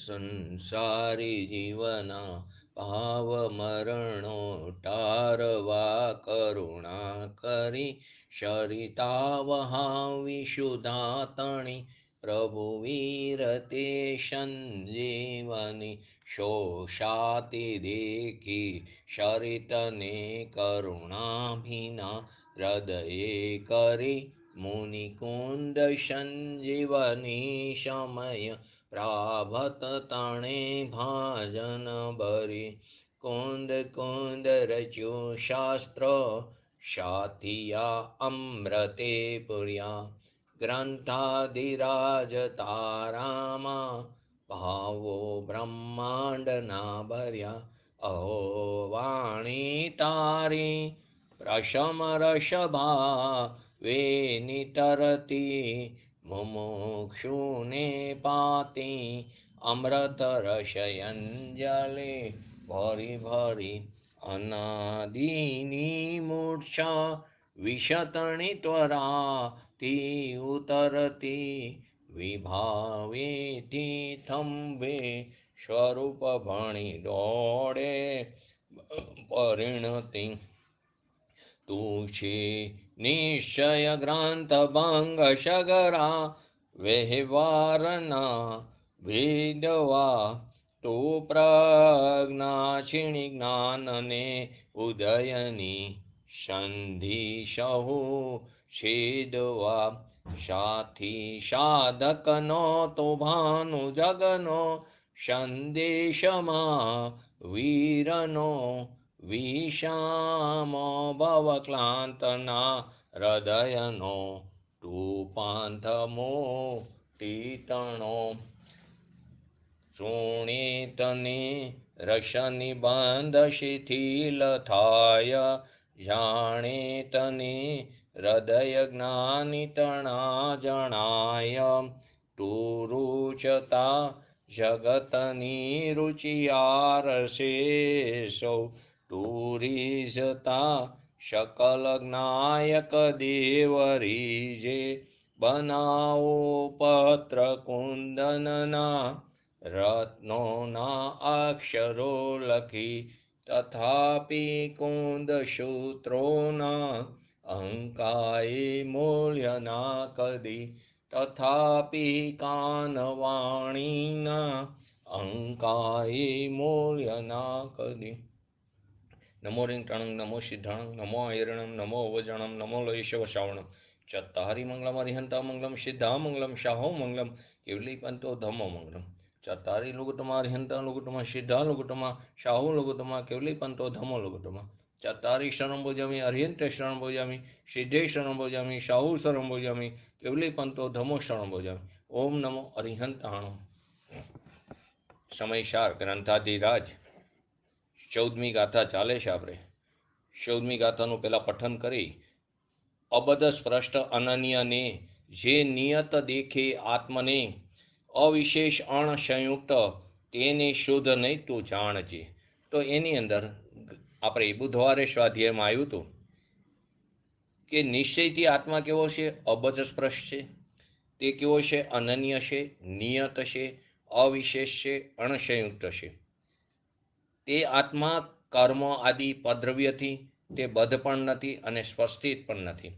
સંસારી જીવના ભાવ મરણો ટારવા કરુણા કરી શરિતા વહાવી શુદ્ધાતણી પ્રભુ વીરતે સંજીવની શોષાતિ દેખી શરિતને કરુણાભિના હૃદયે કરી મુનિકુંદ સંજીવની સમય પ્રાભત તણે ભાજન ભરી કુંદ કુંદ રચ્યું શાસ્ત્ર સાથિયા અમૃતે પુર્યા ગ્રંથાધિરાજ તારામાં ભાવો બ્રહ્માંડના ભર્યા અહો વાણી તારી પ્રશમ રસભા વે નિતરતી મુમુક્ષુને પાતી અમૃત રસયંજલે ભરી ભરી અનાદિની મૂર્છા વિશતણી ત્વરા તી ઉતરતી વિભાવેથી થંભે સ્વરૂપ ભણી દોડે પરિણતિ તું છે નિશ્ચય ગ્રંથ ભંગ સગરા વ્યવહારના ભેદવા તું પ્રજ્ઞાક્ષિણી જ્ઞાનને ઉદયની સંધિ સહુ છેદવા સાથી સાધકનો તો ભાનુ જગનો સંદેશમાં વીરનો વિષામ ભવક્લાંતના હૃદયનો તું પાંથમો તીતણો સુણીતને રસનિબંધ શિથિલ થાય જાણે તને હૃદય જ્ઞાની તણા જણાય તું રૂચતા જગતની રુચિયારસે સૌ તું રીઝતા શકલ જ્ઞાયક દેવ રીજે બનાવો પત્ર કુંદનના રત્નોના અક્ષરો લખી તથાપી કુંદ સૂત્રોના અંકાએ મૂલ્યના કદી તથાપી કાનવાણીના અંકાએ મૂલ્યના કદી નમો રિંગટણં નમો સિદ્ધાણં નમો ઐરણં નમો વજણં નમો લૈશવ શ્રાવણં ચત્તારી મંગલમ હરિહંતા મંગલમ સિદ્ધા મંગલમ શાહો મંગલમ કેવલી પંતો ધમો મંગલમ ચત્તારી લુગુટમાં હરિહંતા લુગુટમાં સિદ્ધા લુગુટમાં શાહો લુગુટમાં કેવલી પંતો ધમો લુગુટમાં ચત્તારી શરણ ભોજામી હરિહંતે શરણ ભોજામી સિદ્ધે શરણ ભોજામી શાહુ શરણ ભોજામી કેવલી પંતો ધમો શરણ ભોજામી ઓમ નમો હરિહંતાણમ. સમયસાર ગ્રંથાધિરાજ 14મી ગાથા ચાલે છે. આપણે 14મી ગાથાનું પહેલા પઠન કરી અબદ સ્પષ્ટ અનન્યને જે નિયત દેખે આત્મને અવિશેષ અણસંયુક્ત તેને શુદ્ધ નહીં તું જાણજે. તો એની અંદર આપણે બુધવારે સ્વાધ્યાયમાં આવ્યું હતું કે નિશ્ચયથી આત્મા કેવો છે? અબજ સ્પર્શ છે. તે કેવો છે? અનન્ય છે, નિયત છે, અવિશેષ છે, અણસંયુક્ત છે. તે આત્મા કર્મ આદિ પદ્રવ્યથી તે બદ્ધ પણ નથી અને સ્પષ્ટિત પણ નથી.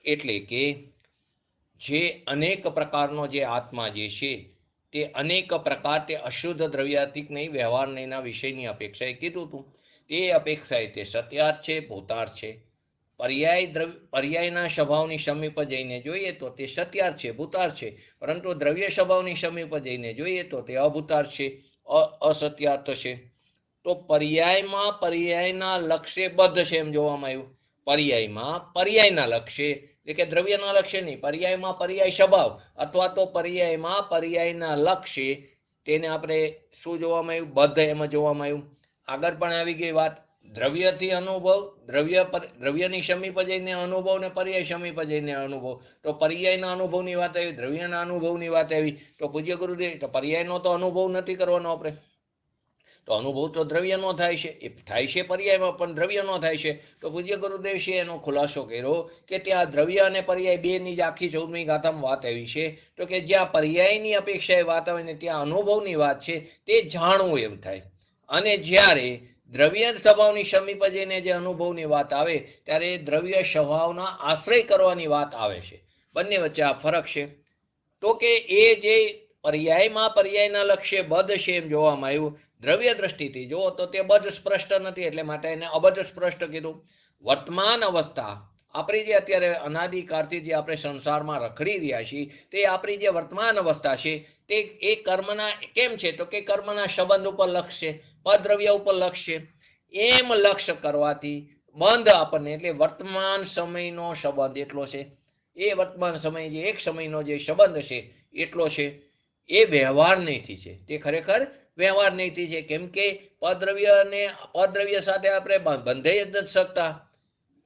એટલે કે જે અનેક પ્રકારનો જે આત્મા જે છે તે અનેક પ્રકાર તે અશુદ્ધ દ્રવ્યાતીત નહીં, વ્યવહાર નહીંના વિષયની અપેક્ષાએ કીધું હતું. તે અપેક્ષાએ તે સત્યાર્થ છે, ભૂતાર્થ છે. પર્યાયના સ્વભાવની સમીપ જઈને જોઈએ તો તે સત્યાર્થ છે, ભૂતાર્થ છે. પરંતુ દ્રવ્ય સ્વભાવની સમીપ જઈને જોઈએ તો તે અભૂતાર્થ છે, અસત્યાર્થ છે. તો પર્યાયમાં પર્યાયના લક્ષ્ય બદ્ધ છે એમ જોવામાં આવ્યું. પર્યાયમાં પર્યાયના લક્ષ્ય એટલે કે દ્રવ્યના લક્ષ્ય નહીં, પર્યાયમાં પર્યાય સ્વભાવ અથવા તો પર્યાયમાં પર્યાયના લક્ષ્ય તેને આપણે શું જોવામાં આવ્યું? બદ્ધ એમ જોવામાં આવ્યું. આગળ પણ આવી ગઈ વાત. દ્રવ્યથી અનુભવ, દ્રવ્યની સમીપ જઈને અનુભવ ને પર્યાય સમીપ જઈને અનુભવ. તો પર્યાયના અનુભવની વાત આવી, દ્રવ્યના અનુભવની વાત આવી. તો પૂજ્ય ગુરુદેવ, તો પર્યાયનો તો અનુભવ નથી કરવાનો આપણે. તો અનુભવ તો દ્રવ્યનો થાય છે, એ થાય છે પર્યાયમાં, પણ દ્રવ્યનો થાય છે. તો પૂજ્ય ગુરુદેવશ્રીએ એનો ખુલાસો કર્યો કે ત્યાં દ્રવ્ય અને પર્યાય બેની જ આખી 14મી ગાથામાં વાત આવી છે. તો કે જ્યાં પર્યાયની અપેક્ષાએ વાત આવે ને ત્યાં અનુભવની વાત છે, તે જાણવું એમ થાય. અને જ્યારે દ્રવ્ય સ્વભાવની સમીપ જઈને જે અનુભવની વાત આવે ત્યારે દ્રવ્ય સ્વભાવના આશ્રય કરવાની વાત આવે છે. બંને વચ્ચે આ ફરક છે. તો કે એ જે પર્યાયના લક્ષ્ય બદ્ધ છે એમ જોવામાં આવ્યું, દ્રવ્ય દ્રષ્ટિથી જુઓ તો તે બદ્ધ સ્પષ્ટ નથી, એટલે માટે એને અબદ્ધ સ્પષ્ટ કીધું. વર્તમાન અવસ્થા આપણી જે અત્યારે અનાદિકાળથી જે આપણે સંસારમાં રખડી રહ્યા છીએ તે આપણી જે વર્તમાન અવસ્થા છે તે એ કર્મના કેમ છે, તો કે કર્મના સંબંધ ઉપર લક્ષ છે, પદ્રવ્ય ઉપર લક્ષ છે. એમ લક્ષ્ય કરવાથી બંધ આપણને, એટલે વર્તમાન સમયનો સંબંધ એટલો છે, એ વર્તમાન સમય જે એક સમયનો જે સંબંધ છે એટલો છે, એ વ્યવહાર નહીંથી છે. તે ખરેખર વ્યવહાર નહીંથી છે. કેમ કે પદ્રવ્ય સાથે આપણે બંધાઈ જ નથી શકતા.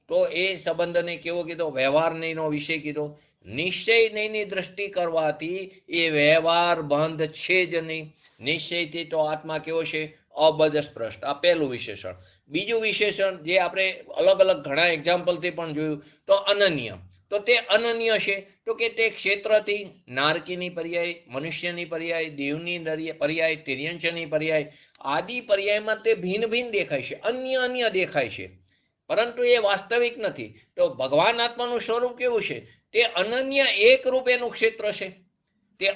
તો એ સંબંધને કેવો કીધો? વ્યવહાર નહીંનો વિષય કીધો. નિશ્ચય નહીંની દ્રષ્ટિ કરવાથી એ વ્યવહાર બંધ છે જ નહીં. નિશ્ચયથી તો આત્મા કેવો છે? અબદ્ધ સ્પષ્ટ. આ પહેલું વિશેષણ. બીજું વિશેષણ જે આપણે અલગ અલગ ઘણા એક્ઝામ્પલથી પણ જોયું, તો અનન્ય. તો તે અનન્ય છે, તો કે તે ક્ષેત્રથી નારકીની પર્યાય, મનુષ્યની પર્યાય, દેવની પર્યાય, તિર્યંશની પર્યાય આદિ પર્યાયમાં તે ભિન્ન ભિન્ન દેખાય છે, અન્ય દેખાય છે, પરંતુ એ વાસ્તવિક નથી. તો ભગવાન આત્માનું સ્વરૂપ કેવું છે? તે અનન્ય એક રૂપ એનું ક્ષેત્ર છે. તે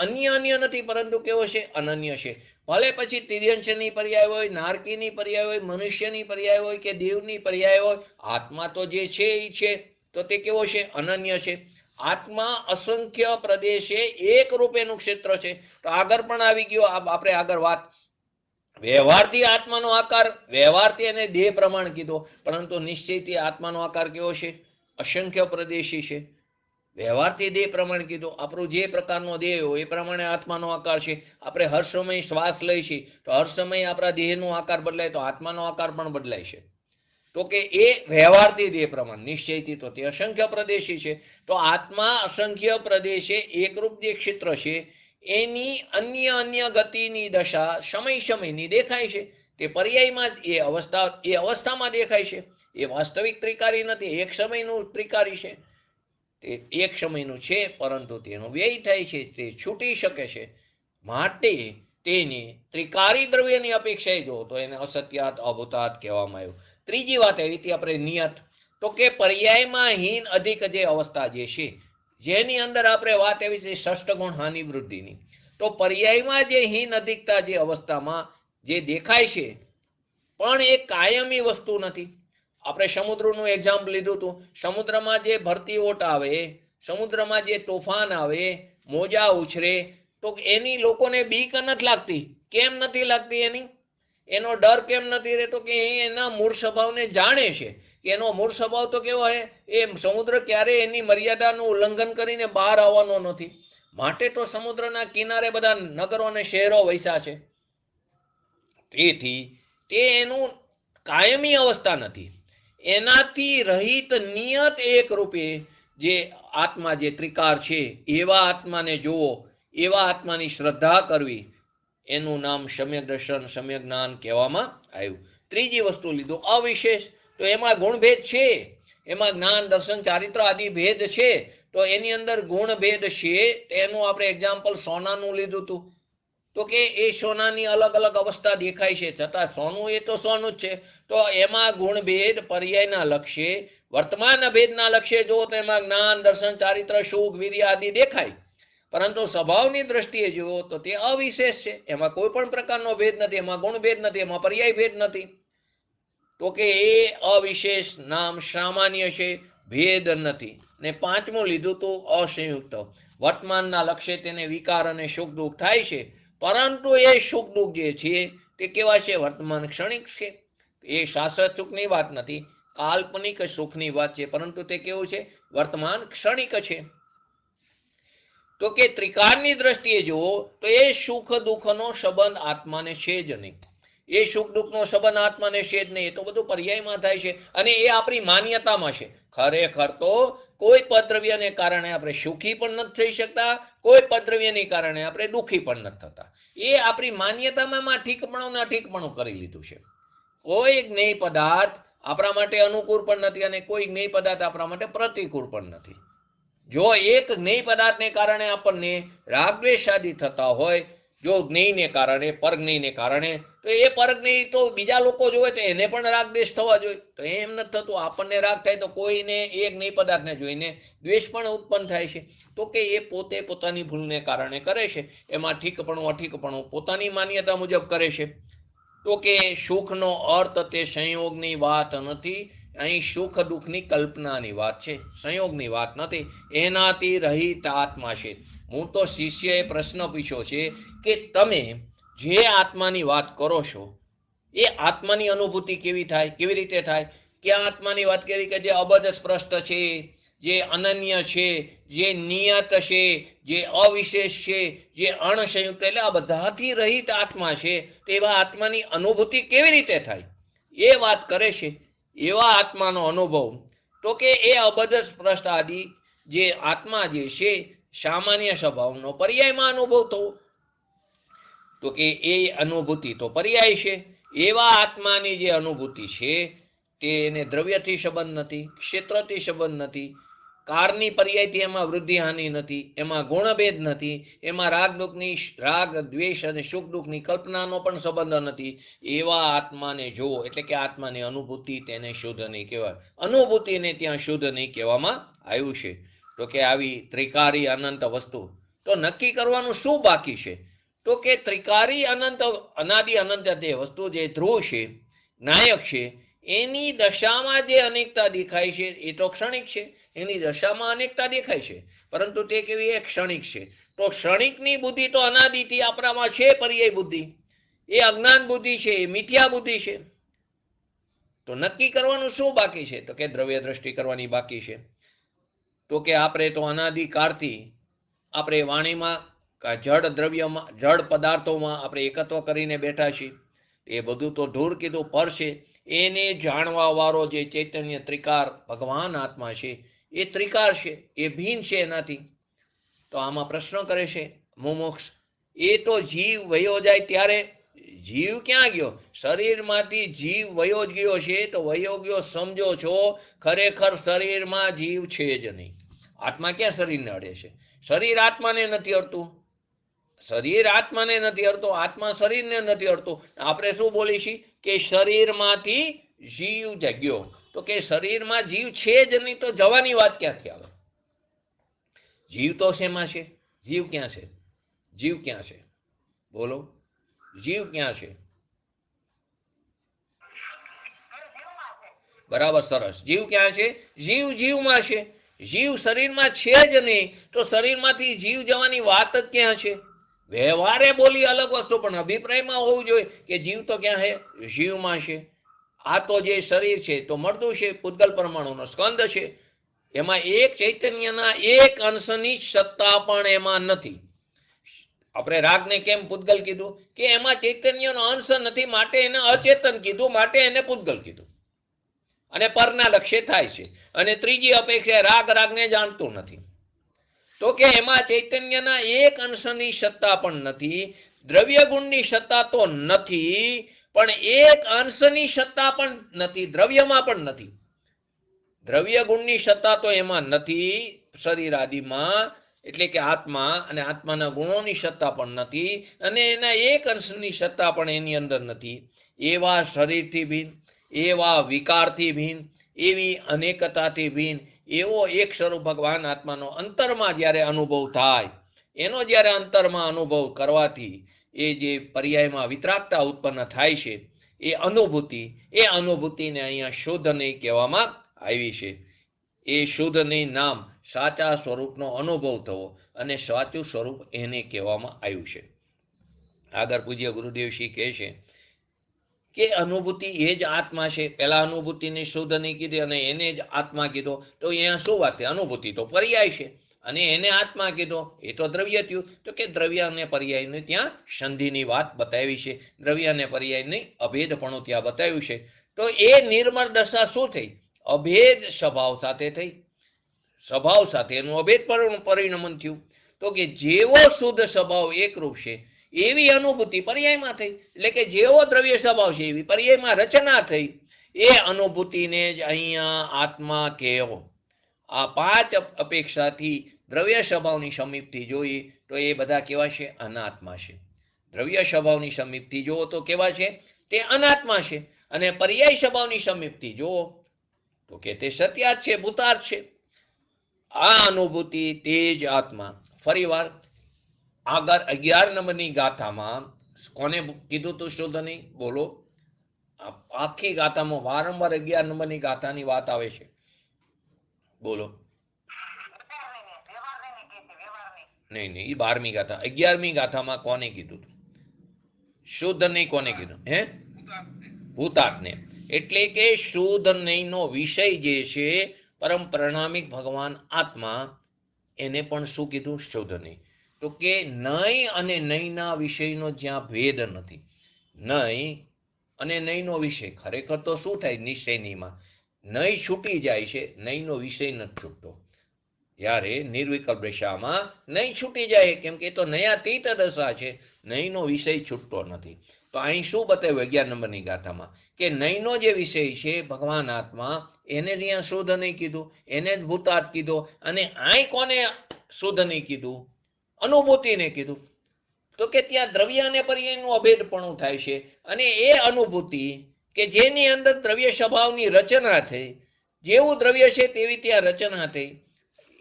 અન્ય નથી, પરંતુ કેવો છે? અનન્ય છે. ભલે પછી તિર્યંશની પર્યાય હોય, નારકીની પર્યાય હોય, મનુષ્યની પર્યાય હોય કે દેવની પર્યાય હોય, આત્મા તો જે છે એ છે. તો તે કેવો છે? અનન્ય છે. આત્મા અસંખ્ય પ્રદેશે એક રૂપ એનું ક્ષેત્ર છે. તો આગળ પણ આવી ગયો આપણે આગળ વાત. વ્યવહારથી આત્માનો આકાર, વ્યવહારથી એને દેહ પ્રમાણ કીધો, પરંતુ નિશ્ચયથી આત્માનો આકાર કેવો છે? અસંખ્ય પ્રદેશી છે. વ્યવહારથી દેહ પ્રમાણ કીધો, આપણું જે પ્રકારનો દેહ હોય એ પ્રમાણે આત્માનો આકાર છે. આપણે હર સમય શ્વાસ લઈ છીએ તો હર સમય આપણા દેહનો આકાર બદલાય, તો આત્માનો આકાર પણ બદલાય છે. તો કે એ વ્યવહારથી દેહ પ્રમાણ, નિશ્ચયથી તો તે અસંખ્ય પ્રદેશી છે. તો આત્મા અસંખ્ય પ્રદેશે એકરૂપ જે ક્ષેત્ર છે એની અન્ય ગતિની દશા સમયની દેખાય છે. તે પર્યાયમાં એ અવસ્થામાં દેખાય છે. એ વાસ્તવિક ત્રિકારી નથી, એક સમયનું ત્રિકારી છે. તે એક સમયનું છે, પરંતુ તેનો વ્યય થાય છે, તે છૂટી શકે છે. માટે તેને ત્રિકારી દ્રવ્યની અપેક્ષાએ જો તો એને અસત્યાત, અભૂતાત કહેવામાં આવ્યું. ત્રીજી વાત આવી હતી આપણે નિયત. તો કે પર્યાયમાં હીન અધિક જે અવસ્થા જે છે, જેની અંદર આપણે વાત આવી છે ષષ્ઠ ગુણ હાનિ વૃદ્ધિની. તો પર્યાયમાં જે હીન અધિકતા જે અવસ્થામાં જે દેખાય છે, પણ એ કાયમી વસ્તુ નથી. આપણે સમુદ્રનું એક્ઝામ્પલ લીધું હતું. સમુદ્રમાં જે ભરતી ઓટ આવે, સમુદ્રમાં જે તોફાન આવે, મોજા ઉછરે, તો એની લોકોને બીક નથી લાગતી. કેમ નથી લાગતી? એનો ડર કેમ નથી રહેતો? કે એના મૂળ સ્વભાવને જાણે છે કે એનો મૂળ સ્વભાવ તો કેવો છે, એ સમુદ્ર ક્યારે એની મર્યાદાનું ઉલ્લંઘન કરીને બહાર આવવાનો નથી. માટે તો સમુદ્રના કિનારે બધા નગરો અને શહેરો વસ્યા છે. તેથી તે એનું કાયમી અવસ્થા નથી. એનાથી રહિત નિયત એક રૂપે જે આત્મા જે ત્રિકાર છે, એવા આત્માને જોવો, એવા આત્માની શ્રદ્ધા કરવી, એનું નામ સમ્યક દર્શન, સમ્યક જ્ઞાન કહેવામાં આવ્યું. ત્રીજી વસ્તુ લીધું અવિશેષ. તો એમાં ગુણભેદ છે, એમાં જ્ઞાન, દર્શન, ચારિત્ર આદિ ભેદ છે. તો એની અંદર ગુણ ભેદ છે. એનું આપણે એક્ઝામ્પલ સોનાનું લીધું હતું. તો કે એ સોનાની અલગ અલગ અવસ્થા દેખાય છે, છતાં સોનું એ તો સોનું જ છે. તો એમાં ગુણભેદ પર્યાયના લક્ષ્ય, વર્તમાન ભેદના લક્ષ્ય જુઓ તો એમાં જ્ઞાન, દર્શન, ચારિત્ર, સુખ, વીર્ય આદિ દેખાય, પરંતુ સ્વભાવની દ્રષ્ટિએ જુઓ તો તે અવિશેષ છે. એમાં કોઈ પણ પ્રકારનો ભેદ નથી, એમાં ગુણભેદ નથી, એમાં પર્યાય ભેદ નથી. તો કે એ અવિશેષ નામ સામાન્ય છે, ભેદ નથી. ને પાંચમું લીધું તો અસંયુક્ત. વર્તમાનના લક્ષ્ય તેને વિકાર અને સુખ દુઃખ થાય છે, પરંતુ એ સુખ દુઃખ જે છે તે કેવા છે? વર્તમાન ક્ષણિક છે. એ શાશ્વત સુખની વાત નથી, કાલ્પનિક સુખની વાત છે, પરંતુ તે કેવું છે? વર્તમાન ક્ષણિક છે. તો કે ત્રિકારની દ્રષ્ટિએ જુઓ તો એ સુખ દુઃખનો સંબંધ આત્માને છે જ નહીં. એ સુખ દુઃખનો સંબંધ આત્માને છે જ નહીં. એ તો બધું પર્યાયમાં થાય છે, અને એ આપણી માન્યતામાં છે. ખરેખર તો કોઈ પદ્રવ્યને કારણે આપણે સુખી પણ નથી થઈ શકતા, કોઈ પદ્રવ્યને કારણે આપણે દુઃખી પણ નથી થતા. એ આપણી માન્યતામાં ઠીકપણું ના ઠીકપણું કરી લીધું છે. કોઈ જ્ઞેય પદાર્થ આપણા માટે અનુકૂળ પણ નથી અને કોઈ જ્ઞેય પદાર્થ આપણા માટે પ્રતિકૂળ પણ નથી. જો એક જ્ઞેય પદાર્થને કારણે આપણને રાગદ્વેષ આદિ થતા હોય, જો જ્ઞેયને કારણે, પરજ્ઞેયને કારણે, તો એ પરજ્ઞેય તો બીજા લોકો જોવે તો એને પણ રાગદ્વેષ થવા જોઈએ. તો એમ નથી થતું. આપણને રાગ થાય તો કોઈને એ જ્ઞેય પદાર્થને જોઈને દ્વેષ પણ ઉત્પન્ન થાય છે. તો કે એ પોતે પોતાની ભૂલને કારણે કરે છે. એમાં ઠીકપણું અઠીકપણું પોતાની માન્યતા મુજબ કરે છે. તો કે સુખનો અર્થ તે સંયોગની વાત નથી. અહીં સુખ દુઃખની કલ્પનાની વાત છે, સંયોગની વાત નથી. એનાથી રહિત આત્મા છે. હું તો શિષ્યએ પ્રશ્ન પૂછ્યો છે કે તમે જે આત્માની વાત કરો છો એ આત્માની અનુભૂતિ કેવી થાય, કેવી રીતે થાય? ક્યાં આત્માની વાત કરી કે જે અબધ સ્પષ્ટ છે, જે અનન્ય છે, જે નિયત છે, જે અવિશેષ છે, જે અણસંયુક્ત, એટલે આ બધાથી રહિત આત્મા છે. તેવા આત્માની અનુભૂતિ કેવી રીતે થાય એ વાત કરે છે. એવા આત્માનો અનુભવ તો કે એ અબધ સ્પષ્ટ આદિ જે આત્મા જે છે સામાન્ય સ્વભાવનો પર્યાયમાં અનુભવ થવો. તો કે એ અનુભૂતિ તો પર્યાય છે. એવા આત્માની જે અનુભૂતિ છે તેને દ્રવ્યથી સંબંધ નથી, ક્ષેત્રથી સંબંધ નથી, કારની પર્યાયથી એમાં વૃદ્ધિ હાનિ નથી, એમાં ગુણભેદ નથી, એમાં રાગ દ્વેષ અને સુખ દુઃખની કલ્પનાનો પણ સંબંધ નથી. એવા આત્માને જો, એટલે કે આત્માની અનુભૂતિ, તેને શુદ્ધ નહીં કહેવાય. અનુભૂતિને ત્યાં શુદ્ધ નહીં કહેવામાં આવ્યું છે. તો કે આવી ત્રિકારી અનંત વસ્તુ તો નક્કી કરવાનું શું બાકી છે? તો કે ત્રિકારી અનંત, અનાદિ અનંત જે વસ્તુ, જે ધ્રુવ છે, નાયક છે, એની દશામાં જે અનેકતા દેખાય છે એ તો ક્ષણિક છે. એની દશામાં અનેકતા દેખાય છે, પરંતુ તે કેવી? એ ક્ષણિક છે. તો ક્ષણિકની બુદ્ધિ તો અનાદિથી આપણામાં છે, પર્યાય બુદ્ધિ. એ અજ્ઞાન બુદ્ધિ છે, એ મિથ્યા બુદ્ધિ છે. તો નક્કી કરવાનું શું બાકી છે? તો કે દ્રવ્ય દ્રષ્ટિ કરવાની બાકી છે. તો કે આપણે તો અનાદિકાળથી આપણે વાણીમાં, જળ દ્રવ્યમાં, જળ પદાર્થોમાં આપણે એકત્વ કરીને બેઠા છીએ. એ બધું તો ધૂળ કીધું, પર છે. એને જાણવા વાળો જે ચૈતન્ય ત્રિકાર ભગવાન આત્મા છે એ ત્રિકાર છે, એ ભિન્ન છે એનાથી. તો આમાં પ્રશ્ન કરે છે મુમુક્ષ, એ તો જીવ વયો જાય ત્યારે જીવ ક્યાં ગયો? શરીરમાંથી જીવ વયો જ ગયો છે. તો વયો ગયો સમજો છો, ખરેખર શરીરમાં જીવ છે જ નહીં. આત્મા ક્યાં શરીરને અડે છે? શરીર આત્માને નથી અડતું, શરીર આત્માને નથી અડતો, આત્મા શરીરને નથી અડતો. આપણે શું બોલી છીએ કે શરીરમાંથી જીવ જગ્યો. તો કે શરીરમાં જીવ છે જ નહીં, તો જવાની વાત ક્યાંથી આવે? જીવ તો શેમાં છે? જીવ ક્યાં છે? જીવ ક્યાં છે? બોલો, જીવ ક્યાં છે? બરાબર, સરસ. જીવ ક્યાં છે? જીવ જીવમાં છે. જીવ શરીરમાં છે જ નહીં, તો શરીરમાંથી જીવ જવાની વાત જ ક્યાં છે? વ્યવહારે બોલી અલગ વસ્તુ, પણ અભિપ્રાયમાં હોવું જોઈએ કે જીવ તો ક્યાં છે? જીવમાં છે. આ તો જે શરીર છે તો મળતું છે, પૂતગલ પરમાણુનો સ્કંદ છે. એમાં એક ચૈતન્યના એક અંશની સત્તા પણ એમાં નથી. આપણે રાગને કેમ પૂતગલ કીધું? કે એમાં ચૈતન્યનો અંશ નથી, માટે એને અચેતન કીધું, માટે એને પૂતગલ કીધું. અને પરના લક્ષ્ય થાય છે. અને ત્રીજી અપેક્ષા, રાગને જાણતું નથી. તો કે એમાં ચૈતન્યના એક અંશની સત્તા પણ નથી, દ્રવ્ય ગુણની સત્તા તો નથી, પણ એક અંશની સત્તા પણ નથી, દ્રવ્યમાં પણ નથી. દ્રવ્ય ગુણની સત્તા તો એમાં નથી શરીર આદિમાં, એટલે કે આત્મા અને આત્માના ગુણોની સત્તા પણ નથી, અને એના એક અંશની સત્તા પણ એની અંદર નથી. એવા શરીરથી ભિન્ન, એવા વિકારથી ભિન્ન, એવી અનેકતાથી ભિન્ન એવો એક સ્વરૂપ ભગવાન આત્માનો અંતરમાં જ્યારે અનુભવ થાય, એનો જ્યારે અંતરમાં અનુભવ કરવાથી એ જે પર્યાયમાં વિતરાગતા ઉત્પન્ન થાય છે, એ અનુભૂતિને અહીંયા શુદ્ધ નહીં કહેવામાં આવી છે. એ શુદ્ધ નહીં નામ સાચા સ્વરૂપનો અનુભવ થવો, અને સાચું સ્વરૂપ એને કહેવામાં આવ્યું છે. આગળ પૂજ્ય ગુરુદેવશ્રી કહે છે કે અનુભૂતિ એ જ આત્મા છે. પહેલા અનુભૂતિને શુદ્ધ નહીં કીધી અને એને જ આત્મા કીધો, તો અહીંયા શું વાત છે? અનુભૂતિ તો પર્યાય છે અને એને આત્મા કીધો, એ તો દ્રવ્ય થયું. તો કે દ્રવ્ય અને પર્યાયની ત્યાં સંધિની વાત બતાવી છે, દ્રવ્ય અને પર્યાયની અભેદપણું ત્યાં બતાવ્યું છે. તો એ નિર્મળ દશા શું થઈ? અભેદ સ્વભાવ સાથે થઈ. સ્વભાવ સાથે એનું અભેદ પરિણમન થયું. તો કે જેવો શુદ્ધ સ્વભાવ એકરૂપ છે એવી અનુભૂતિ પર્યાયમાં થઈ, એટલે કે જેવો દ્રવ્ય સ્વભાવ છે એવી પર્યાયમાં રચના થઈ, એ અનુભૂતિને જ અહીંયા આત્મા કહેવો. આ પાંચ અપેક્ષાથી દ્રવ્ય સ્વભાવની સમીપથી જોઈએ તો એ બધા કેવા છે? અનાત્મા છે. દ્રવ્ય સ્વભાવની સમીપથી જુઓ તો કેવા છે? તે અનાત્મા છે. અને પર્યાય સ્વભાવની સમીપથી જુઓ તો કે તે સત્યાર્થ છે, ભૂતાર્થ છે. આ અનુભૂતિ તે જ આત્મા. ફરી વાર આગળ 11 નંબરની ગાથામાં કોને કીધું તું શુદ્ધ નહીં? બોલો. આખી ગાથામાં વારંવાર 11 નંબરની ગાથાની વાત આવે છે. બોલો. નહીં, એ 12મી ગાથા. 11મી ગાથામાં કોને કીધું તું? શુદ્ધ નહીં કોને કીધું? હે? ભૂતાર્થને. એટલે કે શુદ્ધ નહીંનો વિષય જે છે પરમ પરિણામિક ભગવાન આત્મા, એને પણ શું કીધું? શુદ્ધ નહીં. તો કે નહીં અને નહીંના વિષયનો જ્યાં ભેદ નથી, નહીં અને નહીંનો વિષય ખરેખર તો શું થાય? નિશ્ચય નહીંમાં નહીં છૂટી જાય છે, નહીંનો વિષય નથી છૂટતો. જ્યારે નિર્વિકલ્પ દશામાં નહીં છૂટી જાય, કેમ કે તો નયાતીત દશા છે, નહીંનો વિષય છૂટતો નથી. તો અહીં શું બતાવ્યું 11 નંબરની ગાથામાં? કે નહીંનો જે વિષય છે ભગવાન આત્મા, એને જ અહીંયા શુદ્ધ નહીં કીધું, એને જ ભૂતાર્થ કીધો. અને અહીં કોને શુદ્ધ નહીં કીધું? અનુભૂતિને કીધું. તો કે ત્યાં દ્રવ્ય અને પર્યાયનું અભેદપણું થાય છે. અને એ અનુભૂતિ કે જેની અંદર દ્રવ્ય સ્વભાવની રચના થઈ, જેવું દ્રવ્ય છે તેવી ત્યાં રચના થઈ,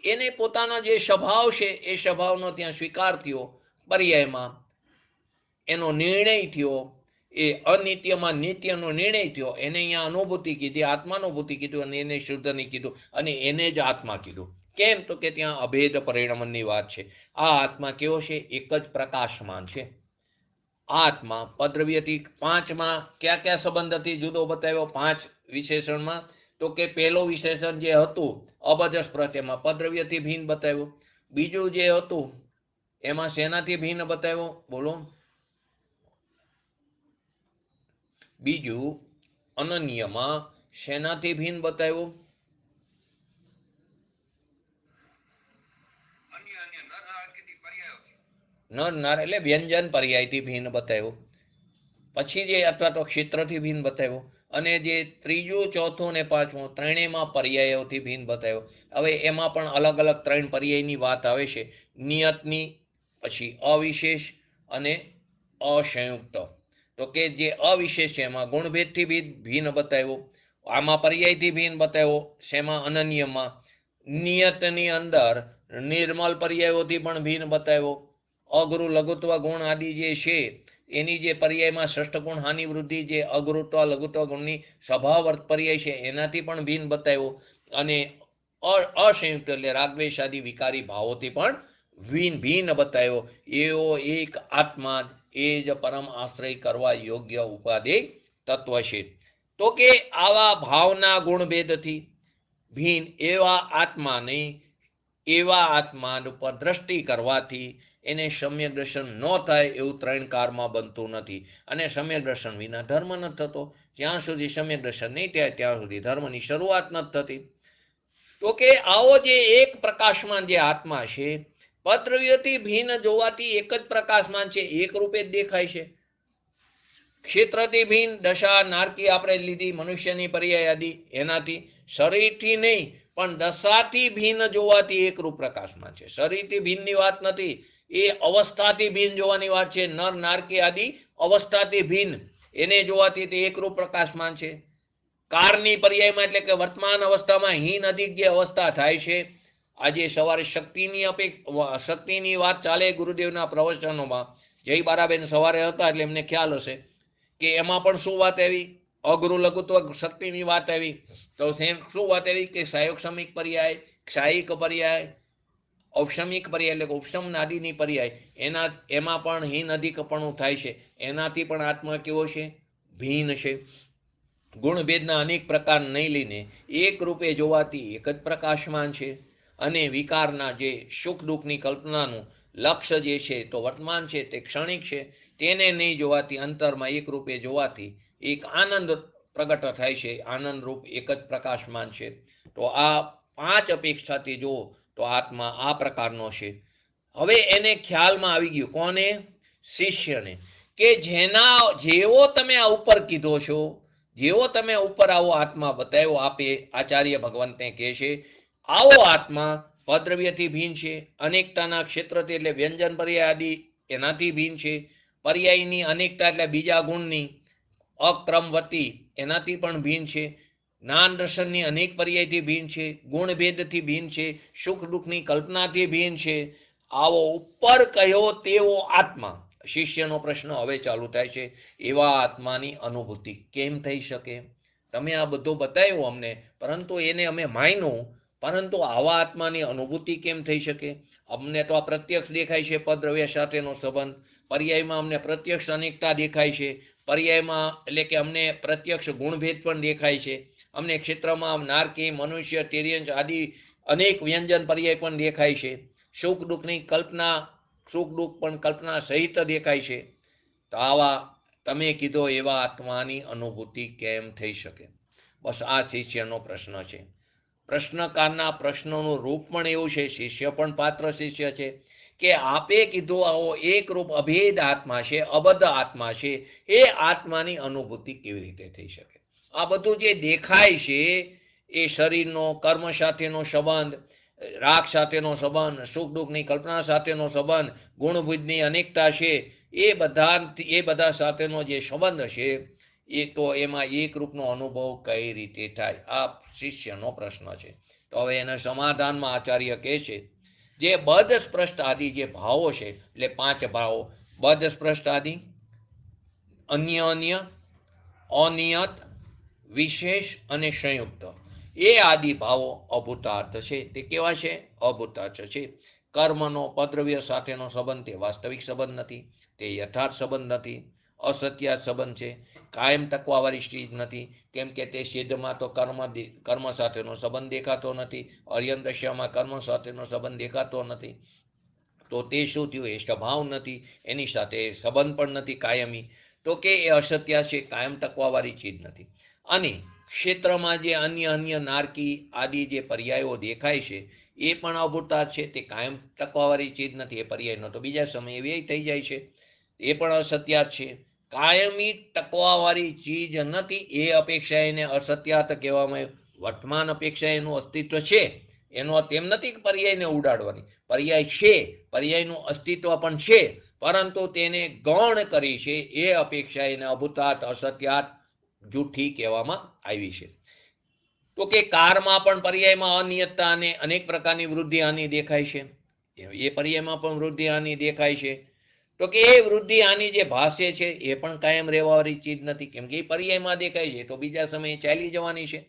એને પોતાનો જે સ્વભાવ છે એ સ્વભાવનો ત્યાં સ્વીકાર થયો, પર્યાયમાં એનો નિર્ણય થયો, એ અનિત્યમાં નિત્યનો નિર્ણય થયો, એને અહીંયા અનુભૂતિ કીધી, આત્માનુભૂતિ કીધું, અને એને શુદ્ધ નહીં કીધું, અને એને જ આત્મા કીધું. કેમ? તો કે ત્યાં અભેદ પરિણમનની વાત છે. આ આત્મા કેવો છે? એક જ પ્રકાશમાન છે. આત્મા પદ્રવ્યથી 5માં કયા કયા સંબંધથી જુદો બતાવ્યો? 5 વિશેષણમાં. તો કે પહેલો વિશેષણ જે હતું અબજસ પ્રત્યેમાં પદ્રવ્યથી ભિન્ન બતાવ્યો. બીજું જે હતું એમાં શેનાથી ભિન્ન બતાવ્યો? બોલો. બીજું અનન્યમાં શેનાથી ભિન્ન બતાવ્યો? નર નાર એટલે વ્યંજન પર્યાયથી ભિન્ન બતાવ્યો. પછી જે અથવા તો ક્ષેત્રથી ભિન્ન બતાવ્યો. અને જે ત્રીજું, ચોથું ને પાંચમું ત્રણેયમાં પર્યાયોથી ભિન્ન બતાવ્યો. હવે એમાં પણ અલગ અલગ 3 પર્યાયની વાત આવે છે. નિયતની, પછી અવિશેષ અને અસંયુક્ત. તો કે જે અવિશેષ છે એમાં ગુણભેદથી ભિન્ન બતાવ્યો. આમાં પર્યાયથી ભિન્ન બતાવ્યો. શેમાં? અનન્યમાં. નિયતની અંદર નિર્મલ પર્યાયોથી પણ ભિન્ન બતાવ્યો. અગુરુ લઘુત્વ ગુણ આદિ જે છે એની જે પર્યાયમાં ષષ્ઠ ગુણ હાનિ વૃદ્ધિ, જે અગુરુત્વ લઘુત્વ ગુણની સ્વભાવવર્ત પર્યાય છે એનાથી પણ ભિન્ન બતાવ્યો. અને અસંયુક્ત એટલે રાગદ્વેષ આદિ વિકારી ભાવોથી પણ ભિન્ન બતાવ્યો. એવો એક આત્મા, એ જ પરમ આશ્રય કરવા યોગ્ય ઉપાદેય તત્વ છે. તો કે આવા ભાવના ગુણભેદથી ભિન્ન એવા આત્માને, એવા આત્મા ઉપર દ્રષ્ટિ કરવાથી એને સમ્યક દર્શન ન થાય એવું 3 કાળમાં બનતું નથી. અને સમ્યક દર્શન વિના ધર્મ નથી થતો. જ્યાં સુધી સમ્યક દર્શન નહીં થાય ત્યાં સુધી ધર્મની શરૂઆત નથી થતી. તો કે આવો જે એક પ્રકાશમાન જે આત્મા છે, પદ્રવ્યથી ભિન્ન જોવાથી એક જ પ્રકાશમાન છે, એક રૂપે જ દેખાય છે. ક્ષેત્રથી ભિન્ન દશા નારકી આપણે લીધી, મનુષ્યની પર્યાય આદિ, એનાથી શરીરથી નહીં પણ દશાથી ભિન્ન જોવાથી એકરૂપ પ્રકાશમાન છે. શરીરથી ભિન્નની વાત નથી, એ અવસ્થાથી ભિન્ન જોવાની વાત છે. નર નારકી આદિ અવસ્થાથી ભિન્ન, એને જોવાથી તે એકરૂપ પ્રકાશમાન છે. કાળની પર્યાયમાં એટલે કે વર્તમાન અવસ્થામાં હીન અધિક જે અવસ્થા થાય છે. આજે સવારે શક્તિની વાત ચાલે ગુરુદેવના પ્રવચનોમાં. જય બારાબેન સવારે હતા એટલે એમને ખ્યાલ હશે કે એમાં પણ શું વાત આવી? અગુરુ લઘુત્વ શક્તિની વાત આવી. તો શું વાત આવી? કે સાયોક્ષમિક પર્યાય, ક્ષાયિક પર્યાય, ઔપશમિક પર્યાય એટલે કે ઉપશમ નાદીની પર્યાય, એમાં પણ હીન અધિકપણું થાય છે. એનાથી પણ આત્મા કેવો છે? ભિન્ન છે. ગુણભેદના અનેક પ્રકાર નહીં લઈને એક રૂપે જોવાથી એક જ પ્રકાશમાન છે. અને વિકારના જે સુખ દુઃખની કલ્પનાનું લક્ષ્ય જે છે તો વર્તમાન છે, તે ક્ષણિક છે. તેને નહીં જોવાથી, અંતરમાં એક રૂપે જોવાથી એક આનંદ પ્રગટ થાય છે. આનંદ રૂપ એક જ પ્રકાશમાન છે. તો આ 5 અપેક્ષાથી જો તો આત્મા આ પ્રકારનો છે. હવે એને ખ્યાલમાં આવી ગયું. કોને? શિષ્યને કે જેવો તમે આ ઉપર કીધો છો, જેવો તમે ઉપર આવો આત્મા બતાવ્યો, આપે આચાર્ય ભગવંતે કહે છે આવો આત્મા પદ્રવ્યથી ભિન્ન છે, અનેકતાના ક્ષેત્રથી એટલે વ્યંજન પર્યાય આદિ એનાથી ભિન્ન છે, પર્યાયની અનેકતા એટલે બીજા ગુણની અક્રમવતી એનાથી પણ ભિન્ન છે, જ્ઞાન દર્શનની અનેક પર્યાયથી ભિન્ન છે, ગુણભેદથી ભિન્ન છે, સુખ દુઃખની કલ્પનાથી ભિન્ન છે. આવો ઉપર કહ્યો તેવો આત્મા, શિષ્યનો પ્રશ્ન હવે ચાલુ થાય છે, એવા આત્માની અનુભૂતિ કેમ થઈ શકે? તમે આ બધું બતાવ્યું અમને, પરંતુ એને અમે માન્યું, પરંતુ આવા આત્માની અનુભૂતિ કેમ થઈ શકે? અમને તો આ પ્રત્યક્ષ દેખાય છે પદ્રવ્ય સાથેનો સંબંધ, પર્યાયમાં અમને પ્રત્યક્ષ અનેકતા દેખાય છે, પર્યાયમાં એટલે કે અમને પ્રત્યક્ષ ગુણભેદ પણ દેખાય છે, અમને ક્ષેત્રમાં નારકી, મનુષ્ય, તિર્યંચ આદિ અનેક વ્યંજન પર્યાય પણ દેખાય છે, સુખ દુઃખની કલ્પના, સુખ દુઃખ પણ કલ્પના સહિત દેખાય છે. તો આવા તમે કીધો એવા આત્માની અનુભૂતિ કેમ થઈ શકે? બસ આ શિષ્યનો પ્રશ્ન છે. પ્રશ્નકારના પ્રશ્નનું રૂપ પણ એવું છે, શિષ્ય પણ પાત્ર શિષ્ય છે કે આપે કીધું આવો એક રૂપ અભેદ આત્મા છે, અબદ્ધ આત્મા છે, એ આત્માની અનુભૂતિ કેવી રીતે થઈ શકે? આ બધું જે દેખાય છે એ શરીરનો, કર્મ સાથેનો સંબંધ, રાગ સાથેનો સંબંધ, સુખ દુઃખની કલ્પના સાથેનો સંબંધ, ગુણભેદની અનેકતા છે, એ બધા સાથેનો જે સંબંધ છે એ તો એમાં એક રૂપનો અનુભવ કઈ રીતે થાય? આ શિષ્યનો પ્રશ્ન છે. તો હવે એના સમાધાનમાં આચાર્ય કહે છે જે બદ્ધ સ્પષ્ટ આદિ જે ભાવો છે, એટલે 5 ભાવો, બદ્ધ સ્પષ્ટ આદિ, અન્ય, અનિયત, વિશેષ અને સંયુક્ત, એ આદિ ભાવો અભૂતાર્થ છે. તે કેવા છે? અભૂતાર્થ છે. કર્મનો પદ્રવ્ય સાથેનો સંબંધ તે વાસ્તવિક સંબંધ નથી, તે યથાર્થ સંબંધ નથી, અસત્યાર્થ સંબંધ છે, કાયમ ટકવાવાળી ચીજ નથી, કેમ કે તે સિદ્ધમાં તો કર્મ સાથેનો સંબંધ દેખાતો નથી, અર્યન દશામાં કર્મ સાથેનો સંબંધ દેખાતો નથી, તો તે શું થયું? એ સ્વભાવ નથી, એની સાથે સંબંધ પણ નથી કાયમી, તો કે એ અસત્ય છે, કાયમ ટકવાવાળી ચીજ નથી. અને ક્ષેત્રમાં જે અન્ય નારકી આદિ જે પર્યાયો દેખાય છે એ પણ અભૂતાર્થ છે, તે કાયમ ટકવાવાળી ચીજ નથી, એ પર્યાયનો તો બીજા સમયે વ્યય થઈ જાય છે, એ પણ અસત્યાર્થ છે. કાયમી ટકવાવાળી ચીજ નથી, એ અપેક્ષા એને અસત્યાર્થ કહેવામાં આવ્યું. વર્તમાન અપેક્ષા એનું અસ્તિત્વ છે, એનો અર્થ એમ નથી કે પર્યાયને ઉડાડવાની, પર્યાય છે, પર્યાયનું અસ્તિત્વ પણ છે, પરંતુ તેને ગૌણ કરી છે, એ અપેક્ષા એને અભૂતાર્થ, અસત્યાર્થ, જૂઠી કહેવામાં આવી છે. તો કે કારમાં પણ પર્યાયમાં અનિયતતા અને અનેક પ્રકારની વૃદ્ધિ હાનિ દેખાય છે, એ પર્યાયમાં પણ વૃદ્ધિ હાનિ દેખાય છે. તો કે એ વૃદ્ધિ હાનિ જે ભાષે છે એ પણ કાયમ રહેવાવાળી ચીજ નથી, કેમ કે એ પર્યાયમાં દેખાય છે, તો બીજા સમયે ચાલી જવાની છે,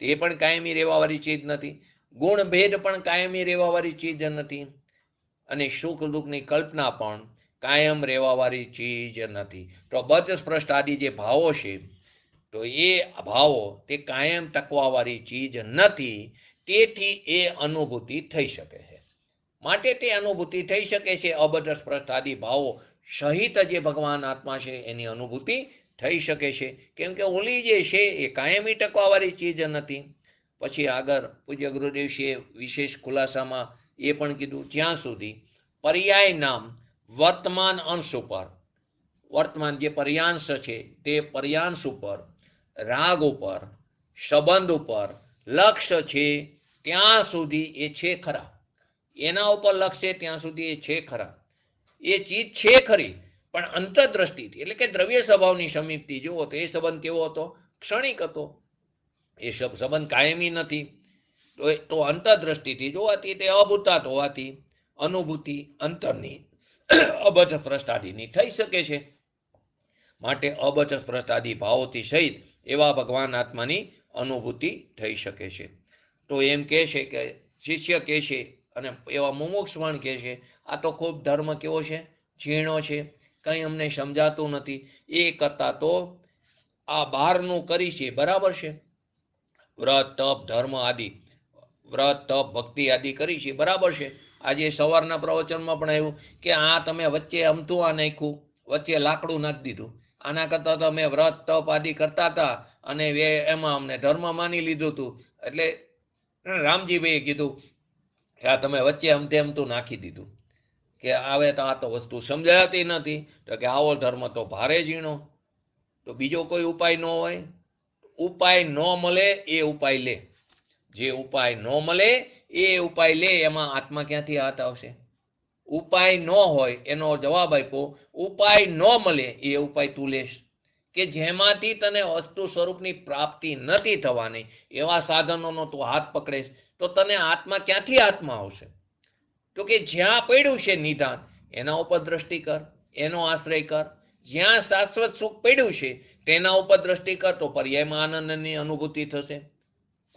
એ પણ કાયમી રહેવાવાળી ચીજ નથી. ગુણભેદ પણ કાયમી રહેવાવાળી ચીજ નથી, અને સુખ દુઃખની કલ્પના પણ કાયમ રહેવાવાળી ચીજ નથી. તો બદ્ધ સ્પષ્ટ આદિ જે ભાવો છે, તો એ ભાવો તે કાયમ ટકવાવાળી ચીજ નથી, તેથી એ અનુભૂતિ થઈ શકે છે. માટે તે અનુભૂતિ થઈ શકે છે, અબદ્ધ સ્પષ્ટ આદિ ભાવો સહિત જે ભગવાન આત્મા છે એની અનુભૂતિ થઈ શકે છે, કેમ કે ઓલી જે છે એ કાયમી ટકવાવાળી ચીજ નથી. પછી આગળ પૂજ્ય ગુરુદેવશ્રીએ વિશેષ ખુલાસામાં એ પણ કીધું, જ્યાં સુધી પર્યાય નામ વર્તમાન અંશ ઉપર, વર્તમાન જે પર્યાંશ છે તે પર્યાંશ ઉપર, રાગ ઉપર, સંબંધ ઉપર લક્ષ્ય છે ત્યાં સુધી એ છે ખરા, એના ઉપર લક્ષ્ય ત્યાં સુધી એ છે ખરા, એ ચીજ છે ખરી, પણ અંતરદ્રષ્ટિથી એટલે કે દ્રવ્ય સ્વભાવની સમીપથી જુઓ તો એ સંબંધ કેવો હતો? ક્ષણિક હતો, એ સંબંધ કાયમી નથી. તો અંતરદ્રષ્ટિથી જોવાથી તે અભૂતાર્થ હોવાથી અનુભૂતિ અંતરની અબદ્ધ સ્પષ્ટ આદિની થઈ શકે છે. માટે અબદ્ધ સ્પષ્ટ આદિ ભાવોથી સહિત એવા ભગવાન આત્માની અનુભૂતિ થઈ શકે છે. તો એમ કહે છે કે શિષ્ય કહે છે, અને એવા મુમુક્ષ પણ કહે છે, આ તો ખૂબ ધર્મ કેવો છે? ઝીણો છે, કંઈ અમને સમજાતું નથી. એ કરતાં તો આ બહારનું કરી છે બરાબર છે, વ્રત તપ ધર્મ આદિ, વ્રત તપ ભક્તિ આદિ કરી છે બરાબર છે. આજે સવારના પ્રવચનમાં પણ આવ્યું કે આ તમે વચ્ચે અમથું આ નાખ્યું, વચ્ચે લાકડું નાખી દીધું, આના કરતાં તો અમે વ્રત તપ આદિ કરતા હતા અને એમાં અમને ધર્મ માની લીધું હતું. એટલે રામજીભાઈએ કીધું કે આ તમે વચ્ચે અમથું નાખી દીધું. કે આવે તો આ તો વસ્તુ સમજાતી નથી, તો કે આવો ધર્મ તો ભારે ઝીણો. તો બીજો કોઈ ઉપાય ન હોય? ઉપાય ન મળે એ ઉપાય લે. જે ઉપાય ન મળે એ ઉપાય લે, એમાં આત્મા ક્યાંથી હાથ આવશે? ઉપાય ન હોય એનો જવાબ આપ્યો, ઉપાય ન મળે એ ઉપાય તું લેશ, કે જેમાંથી તને વસ્તુ સ્વરૂપની પ્રાપ્તિ નથી થવાની એવા સાધનોનો તું હાથ પકડેશ, તો તને આત્મા ક્યાંથી હાથમાં આવશે? તો કે જ્યાં પડ્યું છે નિધાન એના ઉપર દ્રષ્ટિ કર, એનો આશ્રય કર. જ્યાં શાશ્વત સુખ પડ્યું છે તેના ઉપર દ્રષ્ટિ કર, તો પર્યાયમાં આનંદની અનુભૂતિ થશે.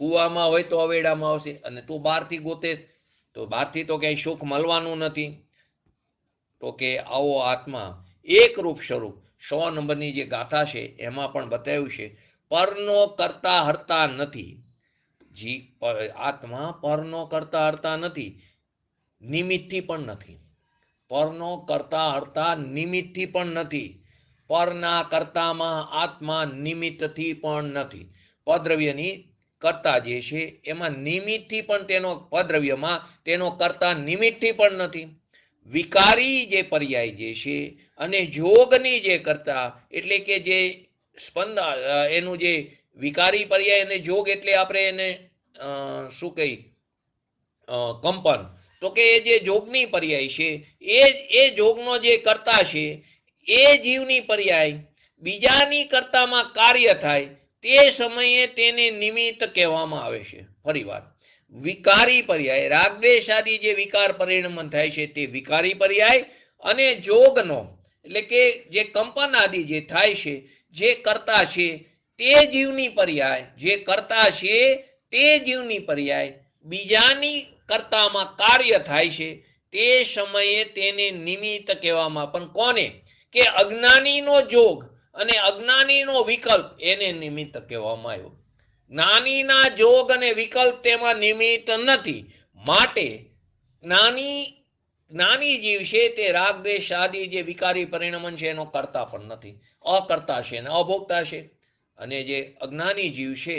કુવામાં હોય તો અવેડામાં આવશે, અને તું બહારથી ગોતે તો બહારથી તો ક્યાંય સુખ મળવાનું નથી. તો કે આવો આત્મા એકરૂપ સ્વરૂપ 100 નંબરની જે ગાથા છે એમાં પણ બતાવ્યું છે, પરનો કરતા હરતા નથી. આત્મા પરનો કરતા હરતા નથી, નિમિત્તથી પણ નથી. પરનો કરતા હરતા નિમિત્તથી પણ નથી. પરના કર્તામાં આત્મા નિમિત્તથી પણ નથી. પદ્રવ્યની કર્તા જે છે એમાં નિમિત્તથી પણ તેનો પદ્રવ્યમાં તેનો કર્તા નિમિત્તથી પણ નથી. વિકારી જે પર્યાય જે છે અને જોગની જે કર્તા એટલે કે જે સ્પંદ એનું જે વિકારી પર્યાય અને જોગ એટલે આપણે એને શું કહી કંપન, તો કે એ જે જોગની પર્યાય છે એ જોગનો જે કર્તા છે એ જીવની પર્યાય બીજાની કર્તામાં કાર્ય થાય તે સમયે તેને નિમિત્ત કહેવામાં આવે છે. ફરીવાર, વિકારી પર્યાય રાગદ્વેષ આદિ જે વિકાર પરિણમન થાય છે તે વિકારી પર્યાય, અને જોગનો એટલે કે જે કંપન આદિ જે થાય છે જે કર્તા છે તે જીવની પર્યાય, જે કર્તા છે તે જીવની પર્યાય બીજાની કર્તામાં કાર્ય થાય છે તે સમયે તેને નિમિત્ત કહેવામાં. પણ કોને? કે અજ્ઞાનીનો જોગ અને અજ્ઞાનીનો વિકલ્પ એને નિમિત્ત કહેવામાં આવ્યો. જ્ઞાનીના જોગ અને વિકલ્પ તેમાં નિમિત્ત નથી. માટે જ્ઞાની જીવ છે તે રાગ દ્વેષ આદિ જે વિકારી પરિણમન છે એનો કરતા પણ નથી, અકર્તા છે અને અભોગતા છે. અને જે અજ્ઞાની જીવ છે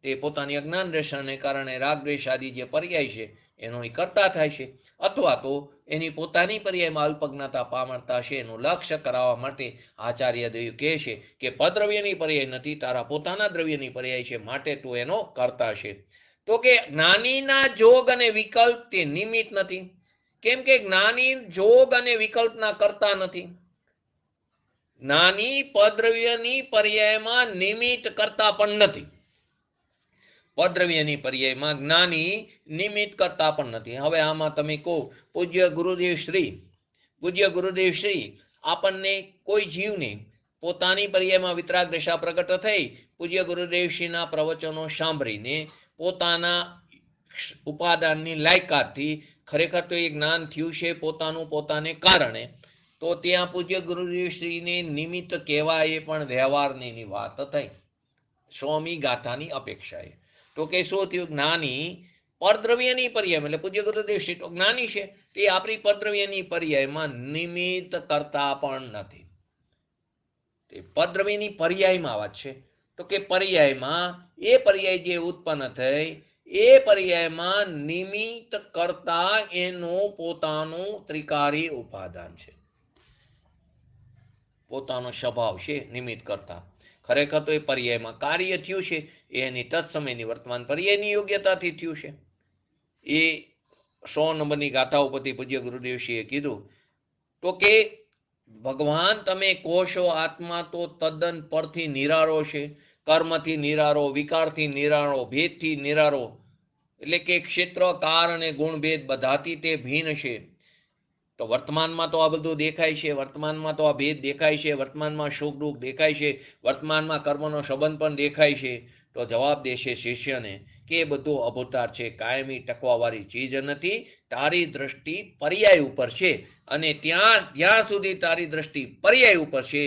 તે પોતાની અજ્ઞાન દ્રષ્ટાને કારણે રાગ દ્વેષ આદિ જે પર્યાય છે એનો કરતા થાય છે, અથવા તો એની પોતાની પર્યાયમાં અલ્પજ્ઞતા પામરતા છે એનું લક્ષ્ય કરાવવા માટે આચાર્ય દેવ કહે છે કે પદ્રવ્યની પર્યાય નથી, તારા પોતાના દ્રવ્યની પર્યાય છે, માટે તું એનો કરતા છે. તો કે જ્ઞાનીના જોગ અને વિકલ્પ તે નિમિત્ત નથી. કેમ કે જ્ઞાની જોગ અને વિકલ્પના કરતા નથી. જ્ઞાની પદ્રવ્યની પર્યાયમાં નિમિત્ત કરતા પણ નથી. પદ્રવ્યની પર્યાયમાં જ્ઞાની નિમિત્ત કરતા પણ નથી. હવે આમાં તમે કહો, પૂજ્ય ગુરુદેવ શ્રી આપણને કોઈ જીવને પોતાની પર્યાયમાં વિતરાગ દશા પ્રગટ થઈ પૂજ્ય ગુરુદેવશ્રીના પ્રવચનો સાંભળીને પોતાના ઉપાદાનની લાયકાતથી ખરેખર તો એ જ્ઞાન થયું છે પોતાનું પોતાને કારણે, તો ત્યાં પૂજ્ય ગુરુદેવશ્રીને નિમિત્ત કહેવાય એ પણ વ્યવહારની વાત થઈ સ્વામી ગાથાની અપેક્ષાએ. તો કે શું થયું? જ્ઞાની પરદ્રવ્યની પર્યાય એટલે પૂજ્ય ગુરુદેવશ્રી તો જ્ઞાની છે, તે આપણી પરદ્રવ્યની પર્યાયમાં નિમિત્ત કરતા પણ નથી. તે પદ્રવ્યની પર્યાયમાં વાત છે. તો કે પર્યાયમાં એ પર્યાય જે ઉત્પન્ન થઈ એ પર્યાયમાં નિમિત્ત કરતા એનું પોતાનું ત્રિકારી ઉપાદાન છે, પોતાનો સ્વભાવ છે નિમિત્ત કરતા. ખરેખર તો એ પર્યાયમાં કાર્ય થયું છે એની તત્સમયની વર્તમાન પર્યાયની યોગ્યતાથી થયું છે. એ 100 નંબરની ગાથા ઉપરથી પૂજ્ય ગુરુદેવશ્રીએ કીધું. તો કે ભગવાન તમે કહો છો આત્મા તો તદ્દન પરથી નિરાળો છે, કર્મથી નિરાળો, વિકારથી નિરાળો, ભેદથી નિરાળો, એટલે કે ક્ષેત્ર કાર અને ગુણભેદ બધાથી તે ભિન્ન છે. તો વર્તમાનમાં તો આ બધું દેખાય છે, વર્તમાનમાં તો આ ભેદ દેખાય છે, વર્તમાનમાં સુખ દુઃખ દેખાય છે, વર્તમાનમાં કર્મનો સંબંધ પણ દેખાય છે. તો જવાબ દેશે શિષ્યને કે એ બધું અભૂતાર છે, કાયમી ટકવાવાળી ચીજ નથી. તારી દ્રષ્ટિ પર્યાય ઉપર છે, અને જ્યાં સુધી તારી દ્રષ્ટિ પર્યાય ઉપર છે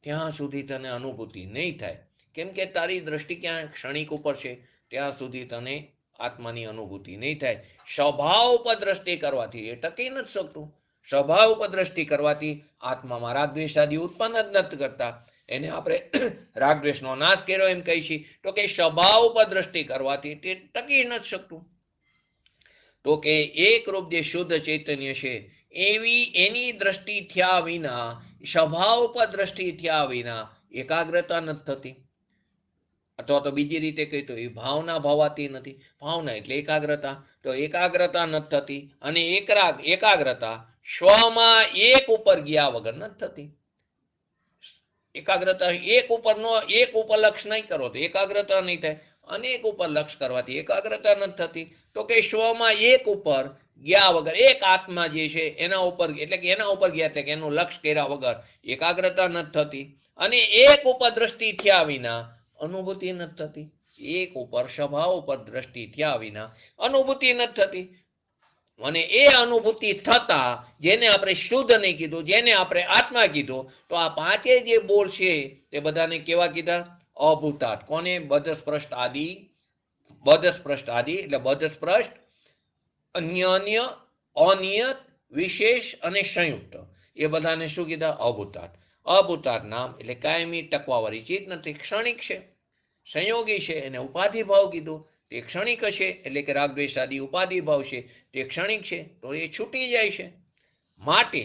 ત્યાં સુધી તને અનુભૂતિ નહીં થાય. કેમ કે તારી દ્રષ્ટિ ક્યાં ક્ષણિક ઉપર છે, ત્યાં સુધી તને આત્માની અનુભૂતિ નહીં થાય. સ્વભાવ ઉપર દ્રષ્ટિ કરવાથી એ ટકી નથી શકતું. સ્વભાવ ઉપર દ્રષ્ટિ કરવાથી આત્મામાં રાગદ્વેષ આદિ ઉત્પન્ન જ નથી કરતા. એને આપણે રાગદ્વેષનો નાશ કર્યો એમ કહીશી. તો કે સ્વભાવ ઉપર દ્રષ્ટિ કરવાથી તે ટકી નથી શકતું. તો કે એક રૂપ જે શુદ્ધ ચૈતન્ય છે એની દ્રષ્ટિ થયા વિના, સ્વભાવ પર દ્રષ્ટિ થયા વિના એકાગ્રતા નથી થતી. અથવા તો બીજી રીતે કહી તો એ ભાવના ભવાતી નથી. ભાવના એટલે એકાગ્રતા. તો એકાગ્રતા નથી થતી, અને એકાગ્રતા સ્વમાં એક ઉપર ગયા વગર નથી થતી. એકાગ્રતા એક ઉપર લક્ષ નહીં કરો તો એકાગ્રતા નહીં થાય. અનેક ઉપર લક્ષ કરવાથી એકાગ્રતા નથી થતી. તો કે સ્વમાં એક ઉપર ગયા વગર, એક આત્મા જે છે એના ઉપર, એટલે કે એના ઉપર ગયા, એટલે કે એનું લક્ષ કર્યા વગર એકાગ્રતા નથી થતી. અને એક ઉપર દ્રષ્ટિ થયા વિના અનુભૂતિ નથી થતી. એક ઉપર, સ્વભાવ ઉપર દ્રષ્ટિ થયા વિના અનુભૂતિ નથી થતી. અને એ અનુભૂતિ થતા, જેને આપણે શુદ્ધ નહીં કીધું, જેને આપણે આત્મા કીધું, તો આ પાંચે જે બોલ છે તે બધાને કેવા કીધા? અભૂતાર્થ. કોને? બદ્ધસ્પૃષ્ટ આદિ. બદ્ધસ્પૃષ્ટ આદિ એટલે બદ્ધસ્પૃષ્ટ, અન્ય, અનિયત, વિશેષ અને સંયુક્ત, એ બધાને શું કીધા? અભૂતાર્થ. અભૂતાર્થ નામ એટલે કાયમી ટકવાવાળી ચીજ નથી, ક્ષણિક છે, સંયોગી છે. એને ઉપાધિ ભાવ કીધું. તે ક્ષણિક છે, એટલે કે રાગ દ્વેષ આદિ ઉપાધિ ભાવ છે, તે ક્ષણિક છે, તો એ છૂટી જાય છે. માટે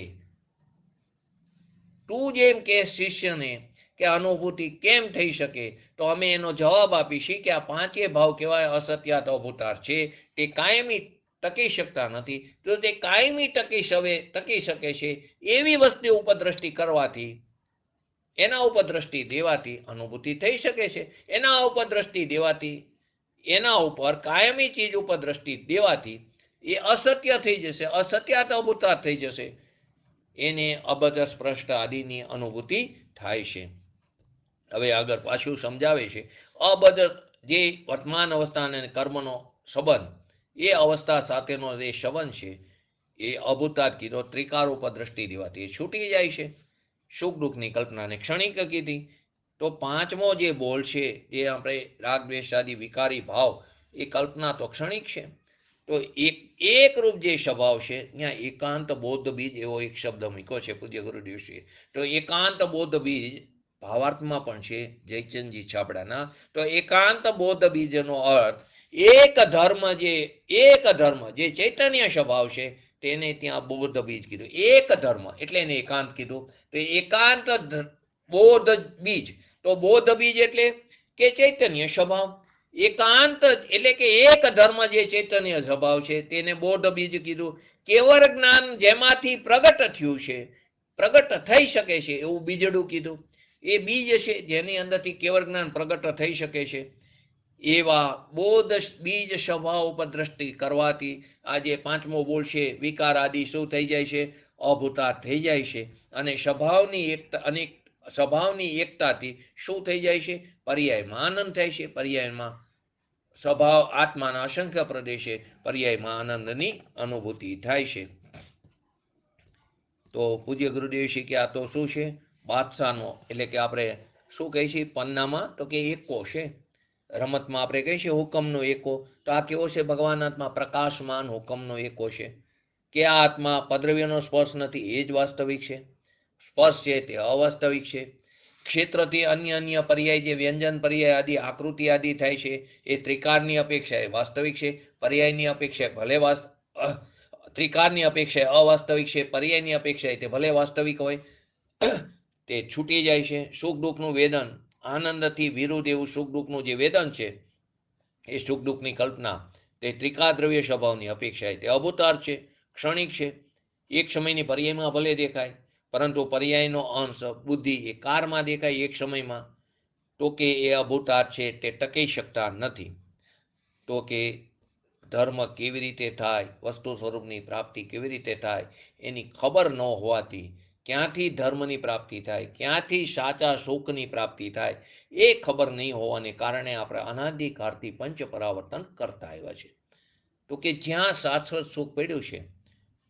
તું જેમ કે શિષ્યને કે અનુભૂતિ કેમ થઈ શકે, તો અમે એનો જવાબ આપીશું કે આ પાંચે ભાવ કેવાય? અસત્યાત અભૂતાર્થ છે. તે કાયમી ટકી શકતા નથી. તો તે કાયમી ટકી શકે છે એવી વસ્તુ ઉપર દ્રષ્ટિ કરવાથી, એના ઉપર દ્રષ્ટિ દેવાથી અનુભૂતિ થઈ શકે છે. એના ઉપર દ્રષ્ટિ દેવાથી, એના ઉપર કાયમી ચીજ ઉપર દ્રષ્ટિ દેવાથી એ અસત્ય થઈ જશે, અસત્યાત અભૂતાર્થ થઈ જશે. એને અબદ્ધ સ્પષ્ટ આદિની અનુભૂતિ થાય છે. હવે આગળ પાછું સમજાવે છે. અબદ્ધ જે વર્તમાન અવસ્થા અને કર્મનો સંબંધ, એ અવસ્થા સાથેનો જે સંબંધ છે એ અભૂતાર્થ કીધો. ત્રિકાર ઉપર દ્રષ્ટિ દેવાથી એ છૂટી જાય છે. સુખ દુઃખની કલ્પનાને ક્ષણિક કીધી. તો પાંચમો જે બોલ છે, જે આપણે રાગ દ્વેષ આદિ વિકારી ભાવ, એ કલ્પના તો ક્ષણિક છે. તો એક રૂપ જે સ્વભાવ છે, ત્યાં એકાંત બોધ બીજ એવો એક શબ્દ મૂક્યો છે પૂજ્ય ગુરુદેવશ્રીએ. તો એકાંત બોધ બીજ ભાવાર્થમાં પણ છે જયચંદજી છાબડાના. તો એકાંત બોધ બીજનો અર્થ એક ધર્મ જે ચૈતન્ય સ્વભાવ છે તેને ત્યાં બોધ બીજ કીધું. એક ધર્મ એટલે એને એકાંત કીધું. તો એકાંત બોધ બીજ, તો બોધ બીજ એટલે કે ચૈતન્ય સ્વભાવ. એકાંત એટલે કે એક ધર્મ જે ચૈતન્ય સ્વભાવ છે તેને બોધ બીજ કીધું. કેવળ જ્ઞાન જેમાંથી પ્રગટ થયું છે, પ્રગટ થઈ શકે છે એવું બીજડું કીધું. એ બીજ છે જેની અંદરથી કેવળ જ્ઞાન પ્રગટ થઈ શકે છે. એવા બોધ બીજ સ્વભાવ ઉપર દ્રષ્ટિ કરવાથી આ જે પાંચમો બોલ છે વિકાર આદિ શું થઈ જાય છે? અભૂતાર્થ થઈ જાય છે. અને સ્વભાવની એકતાથી શું થઈ જાય છે? પર્યાયમાં આનંદ થાય છે. પર્યાયમાં સ્વભાવ આત્માના અસંખ્ય પ્રદેશે પર્યાયમાં આનંદની અનુભૂતિ થાય છે. તો પૂજ્ય ગુરુદેવ શ્રી કે આ તો શું છે? બાદશાહનો, એટલે કે આપણે શું કહીએ છીએ પન્નામાં, તો કે એકો છે. રમતમાં આપણે કહીએ છીએ હુકમનો એકો. તો આ કેવો છે? ભગવાન આત્મા પ્રકાશમાન હુકમનો એકો છે. કે આ આત્મા પદ્રવ્યનો સ્પર્શ નથી, એ જ વાસ્તવિક છે. સ્પર્શ છે તે અવાસ્તવિક છે. ક્ષેત્રથી અન્ય પર્યાય, જે વ્યંજન પર્યાય આદિ આકૃતિ આદિ થાય છે, એ ત્રિકારની અપેક્ષાએ વાસ્તવિક છે. પર્યાયની અપેક્ષાએ ભલે ત્રિકારની અપેક્ષાએ અવાસ્તવિક છે, પર્યાયની અપેક્ષાએ તે ભલે વાસ્તવિક હોય, તે છૂટી જાય છે. સુખ દુઃખનું વેદન, આનંદથી વિરુદ્ધ એવું સુખ દુઃખનું જે વેદન છે, એ સુખ દુઃખની કલ્પના તે ત્રિકા દ્રવ્ય સ્વભાવની અપેક્ષાએ તે અભૂતાર્થ છે, ક્ષણિક છે. એક સમયની પર્યાયમાં ભલે દેખાય, પરંતુ પર્યાયનો અંશ બુદ્ધિ એ કારમાં દેખાય એક સમયમાં, તો કે એ અભૂતાર્થ છે, તે ટકી શકતા નથી. તો કે ધર્મ કેવી રીતે થાય, વસ્તુ સ્વરૂપની પ્રાપ્તિ કેવી રીતે થાય, એની ખબર ન હોવાથી ક્યાંથી ધર્મની પ્રાપ્તિ થાય, ક્યાંથી સાચા સુખની પ્રાપ્તિ થાય, એ ખબર નહીં હોવાને કારણે આપણે અનાદિકાળથી પંચ પરાવર્તન કરતા આવ્યા છે. તો કે જ્યાં શાશ્વત સુખ પડ્યું છે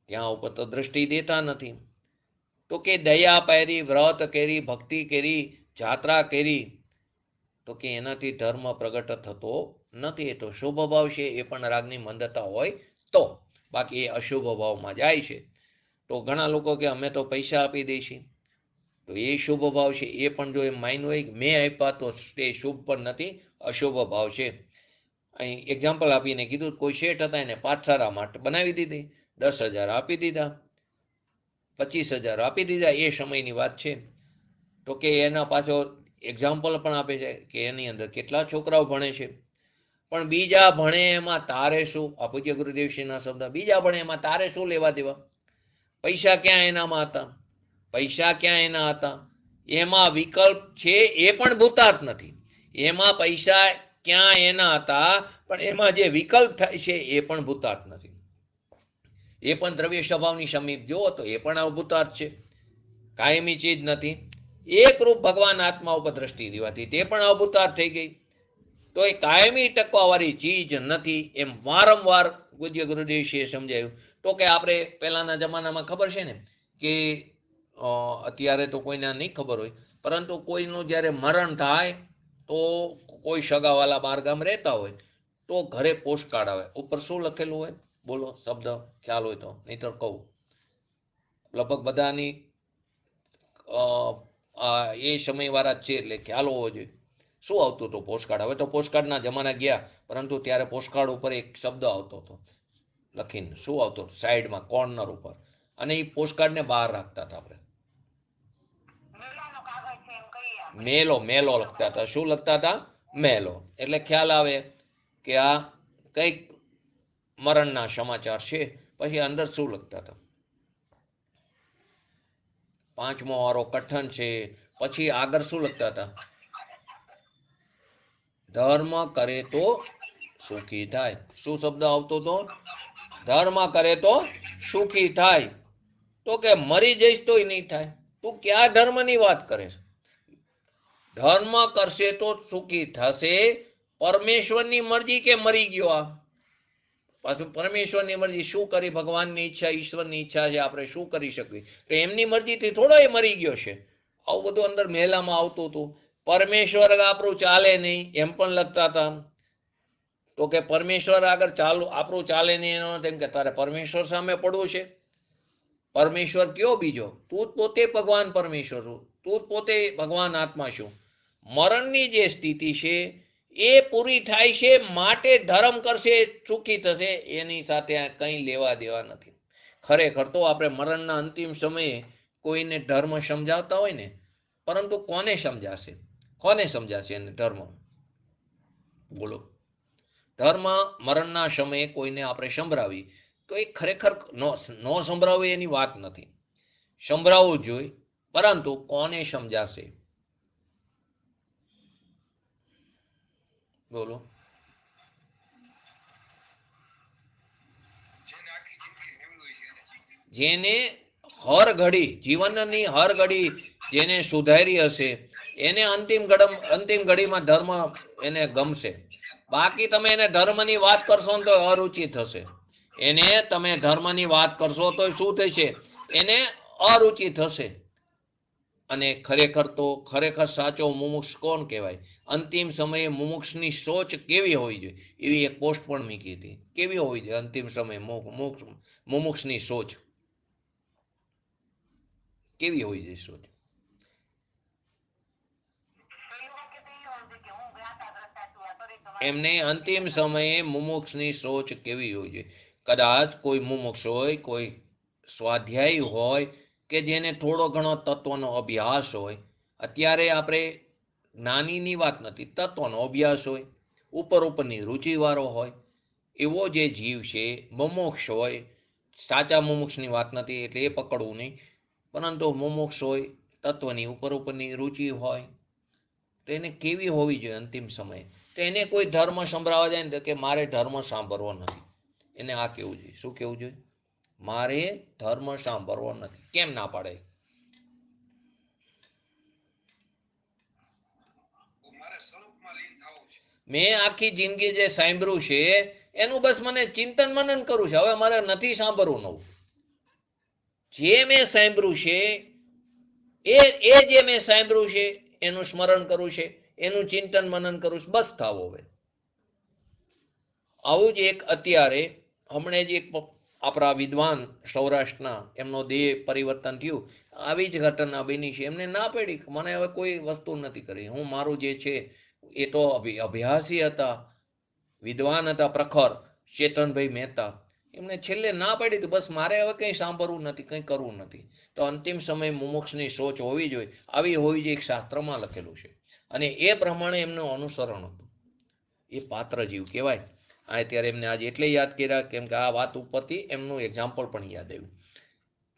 ત્યાં ઉપર તો દ્રષ્ટિ દેતા નથી. તો કે દયા પહેરી, વ્રત કરી, ભક્તિ કરી, જાત્રા કરી, તો કે એનાથી ધર્મ પ્રગટ થતો નથી. એ તો શુભ ભાવ છે, એ પણ રાગની મંદતા હોય તો, બાકી એ અશુભ ભાવમાં જાય છે. તો ઘણા લોકો કે અમે તો પૈસા આપી દઈશું, તો એ શુભ ભાવ છે. એ પણ જો એમ માન્યું હોય કે મેં આપ્યા તો તે શુભ પણ નથી, અશુભ ભાવ છે. અહીં એક્ઝામ્પલ આપીને કીધું, કોઈ શેઠ હતા, એને પાઠશાળા માટે બનાવી દીધી, 10,000 આપી દીધા. 25,000 આપી દીધા. એ સમયની વાત છે. તો કે એના પાછો એક્ઝામ્પલ પણ આપે છે કે એની અંદર કેટલા છોકરાઓ ભણે છે. પણ બીજા ભણે એમાં તારે શું? આ પૂજ્ય ગુરુદેવશ્રીના શબ્દ, બીજા ભણે એમાં તારે શું લેવા દેવા? પૈસા ક્યાં એનામાં હતા? પૈસા ક્યાં એના હતા? એમાં વિકલ્પ છે એ પણ ભૂતાર્થ નથી. એમાં પૈસા ક્યાં એના હતા, પણ એમાં જે વિકલ્પ થાય છે એ પણ ભૂતાર્થ નથી. એ પણ દ્રવ્ય સ્વભાવની સમીપ જુઓ તો એ પણ ભૂતાર્થ છે, કાયમી ચીજ નથી. એકરૂપ ભગવાન આત્મા ઉપર દ્રષ્ટિ દેવાથી તે પણ અભૂતાર્થ થઈ ગઈ. તો એ કાયમી ટકવાવાળી ચીજ નથી એમ વારંવાર પૂજ્ય ગુરુદેવશ્રીએ સમજાવ્યું. તો કે આપણે પહેલાના જમાનામાં ખબર છે ને કે અત્યારે તો કોઈને નહીં ખબર હોય, પરંતુ કોઈનું જ્યારે મરણ થાય તો કોઈ સગાવાલા બહાર ગામ રહેતા હોય તો ઘરે પોસ્ટકાર્ડ આવે. ઉપર શું લખેલું હોય? બોલો, શબ્દ ખ્યાલ હોય તો, નહીતર કહું. લગભગ બધાની એ સમયવાળા છે એટલે ખ્યાલ હોવો જોઈએ. શું આવતું હતું પોસ્ટકાર્ડ? હવે તો પોસ્ટકાર્ડના જમાના ગયા, પરંતુ ત્યારે પોસ્ટકાર્ડ ઉપર એક શબ્દ આવતો હતો લખીને. શું આવતો? સાઈડમાં કોર્નર ઉપર. અને એ પોસ્ટકાર્ડને બહાર રાખતા હતા. આપણે મેલો લખતા હતા. શું લખતા હતા? મેલો. એટલે ખ્યાલ આવે કે આ કઈક મરણના સમાચાર છે. પછી અંદર શું લખતા હતા? 5મો વારો કઠન છે. પછી આગળ શું લખતા હતા? ધર્મ કરે તો સુખી થાય. શું શબ્દ આવતો હતો? ધર્મ કરે તો સુખી થાય. તો કે મરી જઈશ તોય નહીં થાય. તું ક્યાં ધર્મની વાત કરે છે? ધર્મ કરશે તો સુખી થશે. પરમેશ્વરની મરજી કે મરી ગયો? આ પાછું પરમેશ્વરની મરજી શું કરી? ભગવાનની ઈચ્છા, ઈશ્વરની ઈચ્છા છે. આપણે શું કરી શકીએ? તો એમની મરજીથી થોડો એ મરી ગયો છે. આવું બધું અંદર મહેલામાં આવતું હતું. પરમેશ્વર આપણું ચાલે નહીં એમ પણ લખતા હતા. તો કે પરમેશ્વર આગળ આપણું ચાલે નહીં એનો તેમ કે તારે પરમેશ્વર સામે પડવું છે. પરમેશ્વર કયો બીજો? તું પોતે ભગવાન પરમેશ્વર છું. તું પોતે ભગવાન આત્મા છું. મરણની જે સ્થિતિ છે એ પૂરી થાય છે માટે ધર્મ કરશે સુખી થશે. એની સાથે કંઈ લેવા દેવા નથી. ખરેખર તો આપણે મરણના અંતિમ સમયે કોઈને ધર્મ સમજાવતા હોય ને, પરંતુ કોને સમજાશે? કોને સમજાશે એને ધર્મ? બોલો. ધર્મ મરણના સમયે કોઈને આપણે સંભળાવી તો એ ખરેખર ન સંભળાવે એની વાત નથી. સંભળાવવું જોઈએ, પરંતુ કોને સમજાશે? બોલો. જેને હર ઘડી, જીવનની હર ઘડી જેને સુધારી હશે એને અંતિમ ઘડીમાં ધર્મ એને ગમશે. બાકી તમે એને ધર્મની વાત કરશો ને તો અરુચિ થશે. એને તમે ધર્મની વાત કરશો તો શું થશે? એને અરુચિ થશે. અને ખરેખર સાચો મુમુક્ષ કોણ કહેવાય? અંતિમ સમયે મુમુક્ષની સોચ કેવી હોવી જોઈએ? એવી એક પોસ્ટ પણ મૂકી હતી. કેવી હોવી જોઈએ અંતિમ સમયે મુમુક્ષની સોચ? કેવી હોવી જોઈએ સોચ? એમને અંતિમ સમયે મુમુક્ષની સોચ કેવી હોવી જોઈએ? કદાચ કોઈ મુમુક્ષ હોય, કોઈ સ્વાધ્યાયી હોય કે જેને થોડો ઘણો તત્વનો અભ્યાસ હોય. અત્યારે આપણે જ્ઞાનીની વાત નથી, તત્વનો અભ્યાસ હોય, ઉપરની રુચિવાળો હોય, એવો જે જીવ છે મુમુક્ષ હોય. સાચા મુમુક્ષની વાત નથી એટલે એ પકડવું નહીં, પરંતુ મુમુક્ષ હોય, તત્વની ઉપરની રુચિ હોય, તો એને કેવી હોવી જોઈએ અંતિમ સમયે? તો એને કોઈ ધર્મ સંભળાવવા જાય ને કે મારે ધર્મ સાંભળવો નથી, એને આ કેવું જોઈએ. શું કેવું જોઈએ? મારે ધર્મ સાંભળવો નથી. કેમ ના પાડે? મેં આખી જિંદગી જે સાંભળ્યું છે એનું બસ મને ચિંતન મનન કરવું છે. હવે મારે નથી સાંભળવું નવું. જે મેં સાંભળ્યું છે એ જે મેં સાંભળ્યું છે એનું સ્મરણ કરવું છે, એનું ચિંતન મનન કરવું છે. બસ થાવ. હવે આવું જ એક અત્યારે હમણાં જ એક આપણા વિદ્વાન સૌરાષ્ટ્રના એમનો દેહ પરિવર્તન થયું. આવી જ ઘટના બની છે. એમને ના પડી મને હવે કોઈ વસ્તુ નથી કરી. હું મારું જે છે એ તો અભ્યાસી હતા, વિદ્વાન હતા પ્રખર, ચેતનભાઈ મહેતા. એમને છેલ્લે ના પાડી હતી, બસ મારે હવે કંઈ સાંભળવું નથી, કંઈ કરવું નથી. તો અંતિમ સમય મુમુક્ષની સોચ હોવી જોઈએ, આવી હોવી જોઈએ, એક શાસ્ત્રમાં લખેલું છે, અને એ પ્રમાણે એમનું અનુસરણ હતું. એ પાત્ર જીવ કહેવાય. અત્યારે એમને આજે એટલે યાદ કર્યા કેમ કે આ વાત ઉપરથી એમનું એક્ઝામ્પલ પણ યાદ આવ્યું.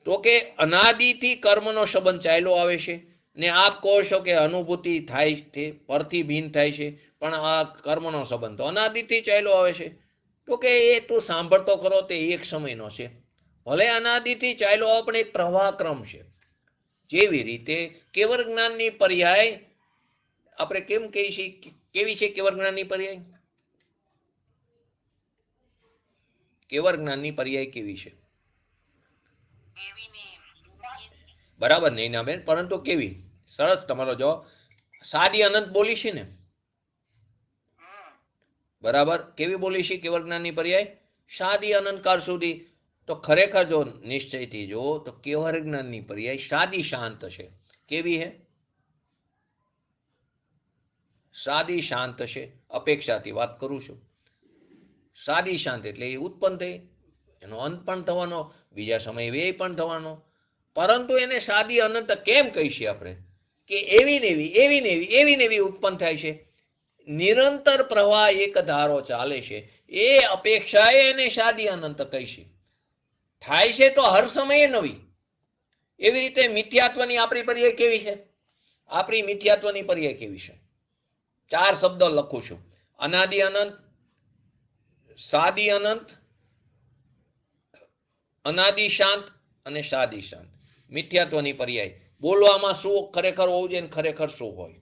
તો કે અનાદિથી કર્મનો સંબંધ ચાલ્યો આવે છે, ને આપ કહો છો કે અનુભૂતિ થાય છે, પરથી ભિન્ન થાય છે, પણ આ કર્મનો સંબંધ તો અનાદિથી ચાલ્યો આવે છે. તો કે એ તું સાંભળતો કરો તે એક સમયનો છે, ભલે અનાદિથી ચાલ્યો આવે પણ એક પ્રવાહક્રમ છે. જેવી રીતે કેવળ જ્ઞાનની પર્યાય આપણે કેમ કહીએ છીએ, કેવી છે કેવળ જ્ઞાનની પર્યાય? કેવળ જ્ઞાનની પર્યાય કેવી છે? બરાબર નહીં ના બેન, પરંતુ કેવી? સરસ તમારો જવાબ. સાદી અનંત બોલી છે ને? બરાબર. કેવી બોલી છે કેવળ જ્ઞાનની પર્યાય? સાદી અનંતકાળ સુધી. તો ખરેખર જો નિશ્ચયથી જો તો કેવળ જ્ઞાનની પર્યાય સાદી શાંત છે. કેવી હે? સાદી શાંત છે. અપેક્ષાથી વાત કરું છું. સાદી શાંત એટલે એ ઉત્પન્ન થઈ, એનો અંત પણ થવાનો, બીજા સમયે વ્યય પણ થવાનો, પરંતુ એને સાદી અનંત કેમ કહીશું આપણે? કે એવી ને એવી એવી ને એવી એવી ને એવી ઉત્પન્ન થાય છે, નિરંતર પ્રવાહ એક ધારો ચાલે છે, એ અપેક્ષાએ એને સાદી અનંત કહીશું. થાય છે તો હર સમયે નવી. એવી રીતે મિથ્યાત્વની આપણી પર્યાય કેવી છે? આપણી મિથ્યાત્વની પર્યાય કેવી છે? 4 શબ્દો લખું છું: અનાદિ અનંત, સાદી અનંત, અનાદિ શાંત અને સાદી શાંત. મિથ્યાત્વની પર્યાય બોલવામાં શું ખરેખર હોવું જોઈએ, ખરેખર શું હોય?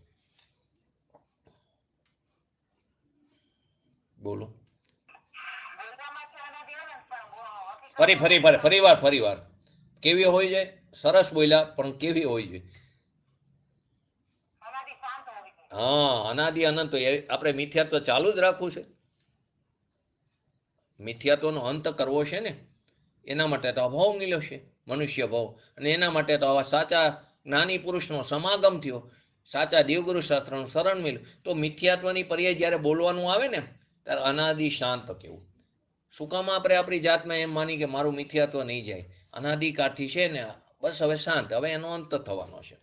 બોલો. ફરીવાર કેવી હોય છે? સરસ બોલ્યા, પણ કેવી હોય છે? હા, અનાદિ અનંત. આપણે મિથ્યાત્વ ચાલુ જ રાખવું છે. મિથ્યાત્વનો અંત કરવો છે ને, એના માટે તો અભાવ મળ્યો છે, મનુષ્ય ભાવ, અને એના માટે તો આવા સાચા જ્ઞાની પુરુષનો સમાગમ થયો, સાચા દેવગુરુ શાસ્ત્રનું શરણ મળ્યું. તો મિથ્યાત્વની પર્યાય જ્યારે બોલવાનું આવે ને ત્યારે અનાદિ શાંત કેવું. શું કામ આપણે આપણી જાતમાં એમ માની કે મારું મિથ્યાત્વ નહીં જાય, અનાદિકાળથી છે ને, બસ હવે શાંત, હવે એનો અંત થવાનો છે.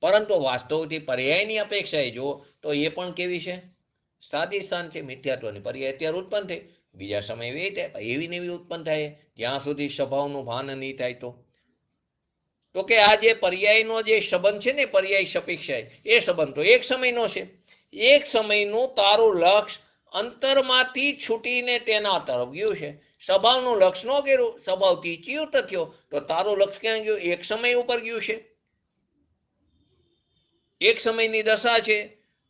પરંતુ વાસ્તવથી પર્યાયની અપેક્ષાએ જો તો એ પણ કેવી છે? સાદી શાંત છે. મિથ્યાત્વની પર્યાય અત્યારે ઉત્પન્ન થઈ, બીજા સમયે વ્યય થાય, એવી ને એવી ઉત્પન્ન થાય જ્યાં સુધી સ્વભાવનું ભાન નહીં થાય. તો કે આ જે પર્યાયનો જે સંબંધ છે ને, પર્યાય અપેક્ષાએ, એ સંબંધ તો એક સમયનો છે. એક સમયનું તારું લક્ષ અંતરમાંથી છૂટીને તેના તરફ ગયું છે. સ્વભાવનું લક્ષ ન કર્યું, સ્વભાવથી ચ્યુત થયો, તો તારું લક્ષ ક્યાં ગયું? એક સમય ઉપર ગયું છે. એક સમયની દશા છે.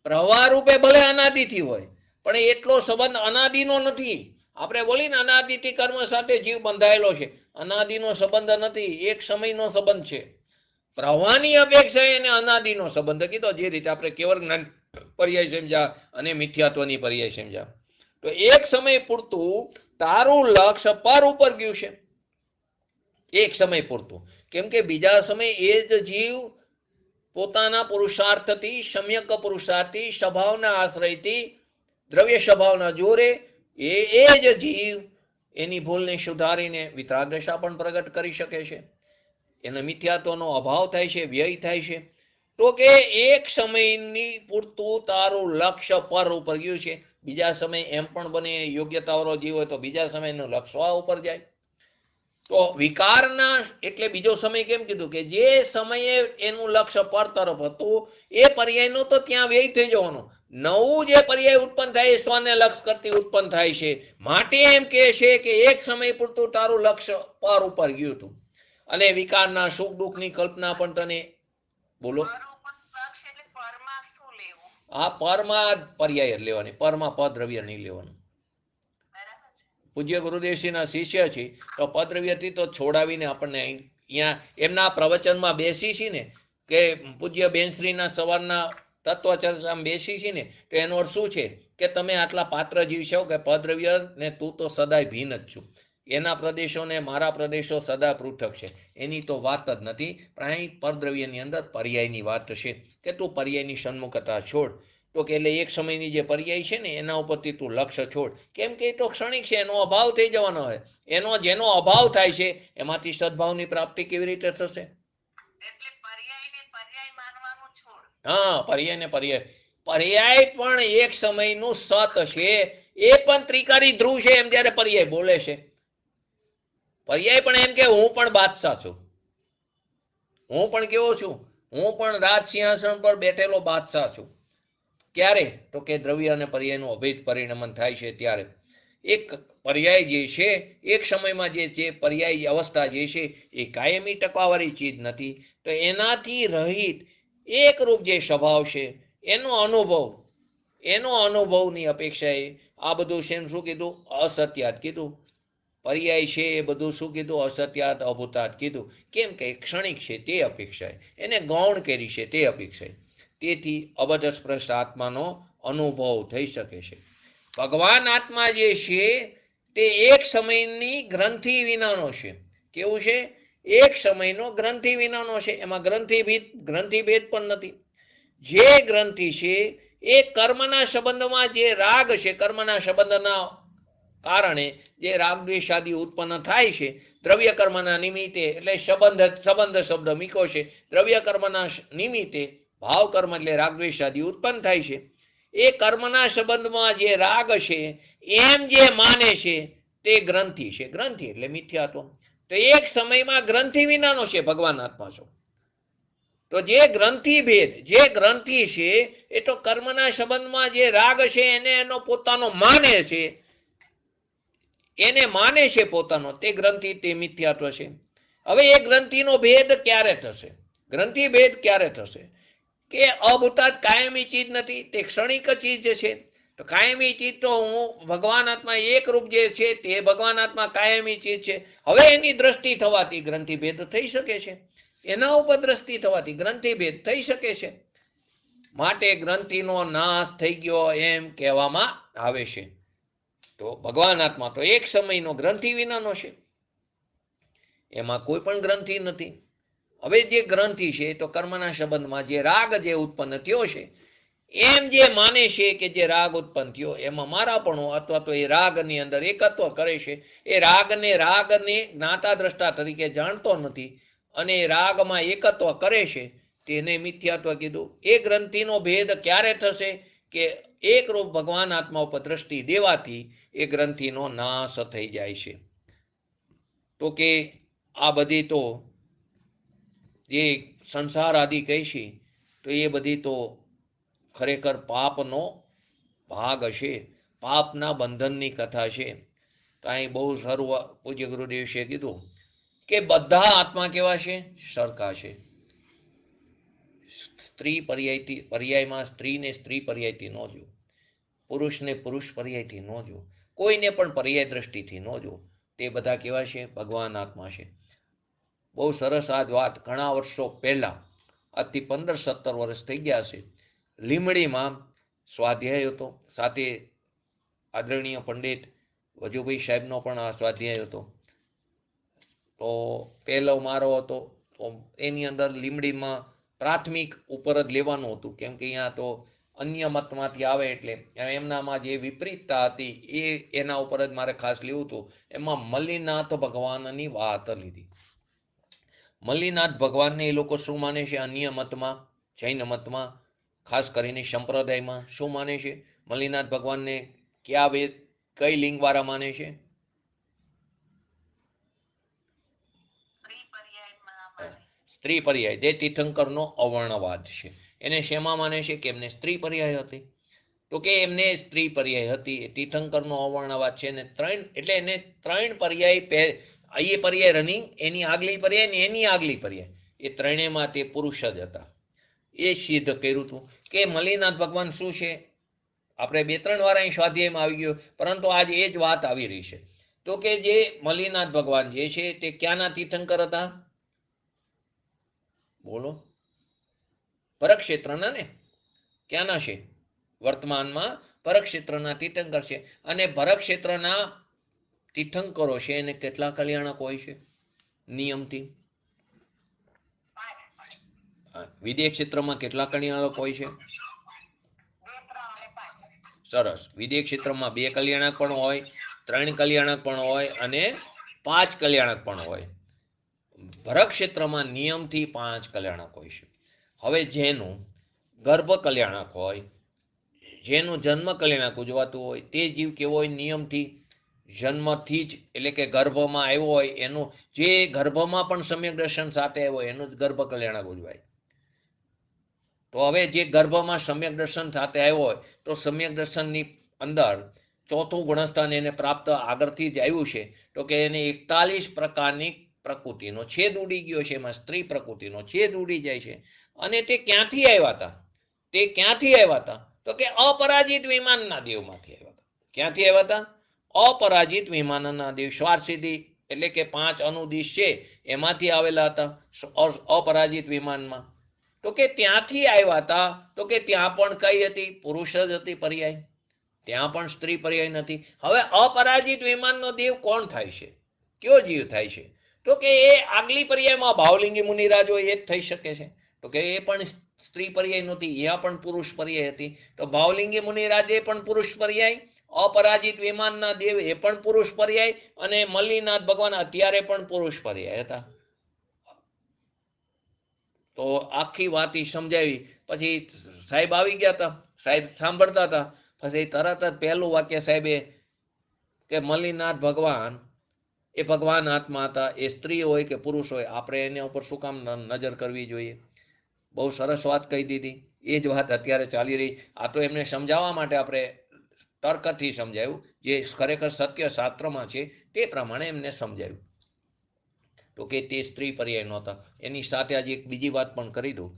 પ્રવાહ રૂપે ભલે અનાદિથી હોય, પણ એટલો સંબંધ અનાદિનો નથી. આપણે બોલીને અનાદિથી કર્મ સાથે જીવ બંધાયેલો છે, અનાદિનો સંબંધ નથી, એક સમયનો સંબંધ છે. પ્રવાહની અપેક્ષાએ એને અનાદિનો સંબંધ કીધો, જે રીતે આપણે કેવળ જ્ઞાન પર્યાય સમજ્યા અને મિથ્યાત્વની પર્યાય સમજ્યા. તો એક સમય પૂરતું તારું લક્ષ પર ઉપર ગયું છે, એક સમય પૂરતું. કેમ કે બીજા સમય એ જ જીવ પોતાના પુરુષાર્થથી, સમ્યક પુરુષાર્થથી, સ્વભાવના આશ્રયથી, દ્રવ્ય સ્વભાવના જોરે એ જ જીવ એની ભૂલને સુધારીને વિતરાગદશા પણ પ્રગટ કરી શકે છે. એને મિથ્યાત્વનો અભાવ થાય છે, વ્યય થાય છે. તો કે એક સમયની પૂરતું તારું લક્ષ્ય પર ઉપર ગયું છે. બીજા સમય એમ પણ બને, યોગ્યતાવાળો જીવ હોય તો બીજા સમયનું લક્ષ્ય ઉપર જાય. તો વિકારના એટલે બીજો સમય કેમ કીધું? કે જે સમયે એનું લક્ષ્ય પર તરફ હતું, એ પર્યાયનો તો ત્યાં વ્યય થઈ જવાનો. નવું જે પર્યાય ઉત્પન્ન થાય એ સ્વને લક્ષ કરતી ઉત્પન્ન થાય છે. માટે એમ કહે છે કે એક સમય પૂરતું તારું લક્ષ્ય પર ઉપર ગયું હતું, અને વિકારના સુખ દુઃખની કલ્પના પણ તને બોલો. આ પરમાં પર્યાય લેવાની, પરમાં પદ્રવ્ય નહીં લેવાનું. પૂજ્ય ગુરુદેવશ્રીના શિષ્ય છે તો પદ્રવ્યથી તો છોડાવીને આપણને અહીંયા એમના પ્રવચનમાં બેસી છે ને, કે પૂજ્ય બેનશ્રીના સવારના તત્વચર્ચામાં બેસી છે ને, તો એનો અર્થ શું છે? કે તમે આટલા પાત્ર જીવ છો કે પદ્રવ્ય ને તું તો સદાય ભિન્ન જ છું. એના પ્રદેશો ને મારા પ્રદેશો સદા પૃથક છે, એની તો વાત જ નથી. પણ અહીં પરદ્રવ્યની અંદર પર્યાયની વાત છે કે તું પર્યાયની સન્મુખતા છોડ. તો તો કે એટલે એક સમયની જે પર્યાય છે ને એના ઉપરથી તું લક્ષ્ય છોડ, કેમ કે એ તો ક્ષણિક છે, એનો અભાવ થઈ જવાનો હોય. જેનો અભાવ થાય છે એમાંથી સદભાવની પ્રાપ્તિ કેવી રીતે થશે? હા, પર્યાય ને પર્યાય પણ એક સમયનું સત છે, એ પણ ત્રિકારી ધ્રુવ છે એમ જયારે પર્યાય બોલે છે. પર્યાય પણ એમ કે હું પણ બાદશાહ છું, હું પણ કેવો છું, હું પણ રાજ સિંહાસન પર બેઠેલો બાદશાહ છું. ક્યારે? તો કે દ્રવ્ય અને પર્યાયનું અભેદ પરિણમન થાય છે ત્યારે. એક પર્યાય જે છે એક સમયમાં જે પર્યાય અવસ્થા જે છે એ કાયમી ટકાવારી ચીજ નથી, તો એનાથી રહિત એકરૂપ જે સ્વભાવ છે એનો અનુભવની અપેક્ષાએ આ બધું છે શું કીધું? અસત્યાત કીધું. પર્યાય છે એ બધું શું કીધું? અસત્યાત અભૂતાત કીધું. કેમ કે ક્ષણિક છે તે અપેક્ષાએ, એને ગૌણ કરી છે તે અપેક્ષાએ. તેથી અબધસ્પૃષ્ટ આત્માનો અનુભવ થઈ શકે છે. ભગવાન આત્મા જે છે તે એક સમયની ગ્રંથિ વિનાનો છે. કેવું છે? એક સમયનો ગ્રંથિ વિનાનો છે. એમાં ગ્રંથિભેદ પણ નથી. જે ગ્રંથિ છે એ કર્મના સંબંધમાં જે રાગ છે, કર્મના સંબંધના કારણે જે રાગ દ્વેષાદિ ઉત્પન્ન થાય છે દ્રવ્ય કર્મના નિમિત્તે, એટલે સંબંધ શબ્દ મીકો છે, દ્રવ્ય કર્મના નિમિત્તે ભાવ કર્મ એટલે રાગ દ્વેષાદિ ઉત્પન્ન થાય છે. એ કર્મના સંબંધમાં જે રાગ છે એમ જે માને છે તે ગ્રંથિ છે. ગ્રંથિ એટલે મિથ્યાત્વ. તો એક સમયમાં ગ્રંથિ વિનાનો છે ભગવાન આત્મા છો. તો જે ગ્રંથિ ભેદ, જે ગ્રંથિ છે એ તો કર્મના સંબંધમાં જે રાગ છે એને એનો પોતાનો માને છે, એને માને છે પોતાનો, તે ગ્રંથિ તે મિથ્યાત્વ છે. હવે એ ગ્રંથિનો ભેદ ક્યારે થશે? ગ્રંથિ ભેદ ક્યારે થશે? કે અભૂતાત કાયમી ચીજ નથી, તે ક્ષણિક ચીજ છે. તો કાયમી ચીજ તો હું ભગવાન આત્મા એક રૂપ જે છે તે ભગવાન આત્મા કાયમી ચીજ છે. હવે એની દ્રષ્ટિ થવાથી ગ્રંથિ ભેદ થઈ શકે છે. એના ઉપર દ્રષ્ટિ થવાથી ગ્રંથિ ભેદ થઈ શકે છે. માટે ગ્રંથિનો નાશ થઈ ગયો એમ કહેવામાં આવે છે. તો ભગવાન આત્મા તો એક સમયનો ગ્રંથિ વિનાનો છે, એમાં કોઈ પણ ગ્રંથિ નથી. હવે જે ગ્રંથિ છે તો કર્મના સંબંધમાં જે રાગ જે ઉત્પન્ન થયો છે એમ જે માને છે કે જે રાગ ઉત્પન્ન થયો એમાં મારાપણું અથવા તો એ રાગની અંદર એકત્વ કરે છે. એ રાગને જ્ઞાતા દ્રષ્ટા તરીકે જાણતો નથી અને રાગમાં એકત્વ કરે છે, તેને મિથ્યાત્વ કીધું. એ ગ્રંથિનો ભેદ ક્યારે થશે? કે એકરૂપ ભગવાન આત્મા ઉપર દ્રષ્ટિ દેવાથી એ ગ્રંથિનો નાશ થઈ જાય છે. તો કે આ બધી તો જે સંસાર આદિ કહે છે તો એ બધી તો ખરેખર પાપનો ભાગ હશે, પાપના બંધનની કથા છે. તો અહીં બહુ સર્વ પૂજ્ય ગુરુદેવશે કીધું કે બધા આત્મા કેવા છે? સરખા છે. સ્ત્રી પર્યાયમાં સ્ત્રીને સ્ત્રી પર્યાયથી ન જો, પુરુષને પુરુષ પર્યાયથી ન જો, કોઈને પણ પર્યાય દ્રષ્ટિથી ન જો. તે બધા કેવા છે? ભગવાન આત્મા છે. બહુ સરસ આ વાત ઘણા વર્ષો પહેલા, આજથી 15-17 વર્ષ થઈ ગયા છે, લીમડીમાં સ્વાધ્યાય હતો. સાથે આદરણીય પંડિત વજુભાઈ સાહેબનો પણ આ સ્વાધ્યાય હતો. તો પહેલો મારો હતો. તો એની અંદર લીમડીમાં પ્રાથમિક ઉપર જ લેવાનું હતું, કેમ કે અહીંયા તો અન્ય મતમાંથી આવે એટલે એમનામાં જે વિપરીતતા હતી એના ઉપર જ મારે ખાસ લેવું હતું. એમાં મલ્લીનાથ ભગવાનની વાત લીધી. મલ્લીનાથ ભગવાનને એ લોકો શું માને છે? અન્ય મતમાં, જૈન મતમાં, ખાસ કરીને સંપ્રદાયમાં શું માને છે? મલ્લીનાથ ભગવાનને કયા વેદ, કઈ લિંગ વાળા માને છે? સ્ત્રી પર્યાય, જે તીર્થંકરનો અવર્ણવાદ છે. એને શેમાં માને છે? કે એમને સ્ત્રી પર્યાય હતી. તો કે એમને સ્ત્રી પર્યાય હતી, એ તીર્થંકરનો અવર્ણવાદ છે. ને એટલે એને 3 પર્યાય, એ પર્યાય રનિંગ, એની આગલી પર્યાય ને એની આગલી પર્યાય, એ ત્રણેયમાં તે પુરુષ જ હતા. એ સિદ્ધ કર્યું હતું કે મલ્લીનાથ ભગવાન શું છે. આપણે 2-3 વાર અહીં સ્વાધ્યાયમાં આવી ગયો, પરંતુ આજ એ જ વાત આવી રહી છે. તો કે જે મલ્લીનાથ ભગવાન જે છે તે ક્યાંના તીર્થંકર હતા? બોલો. પરક્ષેત્રના ને? ક્યાંના છે? વર્તમાનમાં પરક્ષેત્રના તીર્થંકર છે. અને પરક્ષેત્રના તીર્થંકરો છે એને કેટલા કલ્યાણક હોય છે નિયમથી? વિદેહ ક્ષેત્રમાં કેટલા કલ્યાણક હોય છે? સરસ. વિદેહ ક્ષેત્રમાં 2 કલ્યાણક પણ હોય, 3 કલ્યાણક પણ હોય અને 5 કલ્યાણક પણ હોય. ભરક ક્ષેત્રમાં નિયમથી 5 કલ્યાણક હોય છે. હવે જેનું ગર્ભ કલ્યાણક હોય, જેનું જન્મ કલ્યાણક ઉજવાતું હોય, તે જીવ કેવો હોય? નિયમથી જન્મથી જ, એટલે કે ગર્ભમાં આવ્યો હોય એનું, જે ગર્ભમાં પણ સમ્યક દર્શન સાથે આવ્યો હોય એનું જ ગર્ભ કલ્યાણક ઉજવાય. તો હવે જે ગર્ભમાં સમ્યક દર્શન સાથે આવ્યો હોય તો સમ્યક દર્શનની અંદર ચોથું ગુણસ્થાન એને પ્રાપ્ત આગળથી જ આવ્યું છે, તો કે એને 41 પ્રકારની પ્રકૃતિનો છેદ ઉડી ગયો છે. એમાં સ્ત્રી પ્રકૃતિનો છેદ ઉડી જાય છે. અને તે ક્યાંથી આવ્યા હતા? તે ક્યાંથી આવ્યા હતા? તો કે અપરાજિત વિમાનના દેવમાંથી આવ્યા હતા. ક્યાંથી આવ્યા હતા? અપરાજિત વિમાનના દેવ. શ્વારસિદ્ધિ એટલે કે 5 અનુદિશ છે એમાંથી આવેલા હતા અપરાજિત વિમાનમાં. તો કે ત્યાંથી આવ્યા હતા. તો કે ત્યાં પણ કઈ હતી? પુરુષ જ હતી પર્યાય. ત્યાં પણ સ્ત્રી પર્યાય નથી. હવે અપરાજિત વિમાનનો દેવ કોણ થાય છે? કયો જીવ થાય છે? તો કે એ આગલી પર્યાયમાં ભાવલિંગી મુનિરાજ હોય એ જ થઈ શકે છે. તો કે એ પણ સ્ત્રી પર્યાય નહોતી, ત્યાં પણ પુરુષ પર્યાય હતી. તો ભાવલિંગી મુનિરાજ એ પણ પુરુષ પર્યાય, અપરાજિત વિમાનના દેવ એ પણ પુરુષ પર્યાય, અને મલ્લીનાથ ભગવાન અત્યારે પણ પુરુષ પર્યાય હતા. તો આખી વાત સમજાવી. પછી સાહેબ આવી ગયા હતા. સાહેબ સાંભળતા હતા. પછી તરત જ પહેલું વાક્ય સાહેબે કે મલ્લીનાથ ભગવાન એ ભગવાન આત્મા હતા. એ સ્ત્રી હોય કે પુરુષ હોય, આપણે એના ઉપર શું કામ નજર કરવી જોઈએ? બહુ સરસ વાત કહી દીધી. એ જ વાત અત્યારે ચાલી રહી. આ તો એમને સમજાવવા માટે આપણે તર્કથી સમજાવ્યું, જે ખરેખર સત્ય શાસ્ત્રમાં છે તે પ્રમાણે એમને સમજાવ્યું. તો કે તે સ્ત્રી પર્યાય નહોતા. એની સાથે આજે એક બીજી વાત પણ કરી દઉં.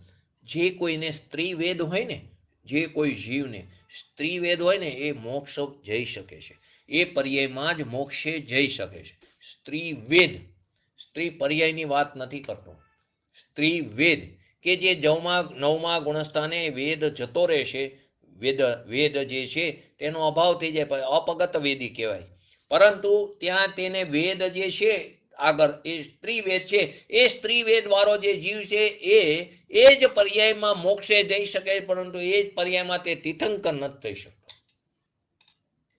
જે કોઈને સ્ત્રી વેદ હોય ને, જે કોઈ જીવને સ્ત્રી વેદ હોય ને, એ મોક્ષ જઈ શકે છે. એ પર્યાયમાં જ મોક્ષે જઈ શકે છે. સ્ત્રી વેદ, સ્ત્રી પર્યાયની વાત નથી કરતો. સ્ત્રી વેદ કે જે 9મા ગુણસ્થાને વેદ જતો રહેશે, વેદ જે છે તેનો અભાવ થઈ જાય, અપગત વેદી કહેવાય. પરંતુ ત્યાં તેને વેદ જે છે આગળ એ સ્ત્રી વેદ છે. એ સ્ત્રી વેદ વાળો જે જીવ છે એ જ પર્યાયમાં મોક્ષે જઈ શકે, પરંતુ એ જ પર્યાયમાં તે તીર્થંકર નથી થઈ શકતો.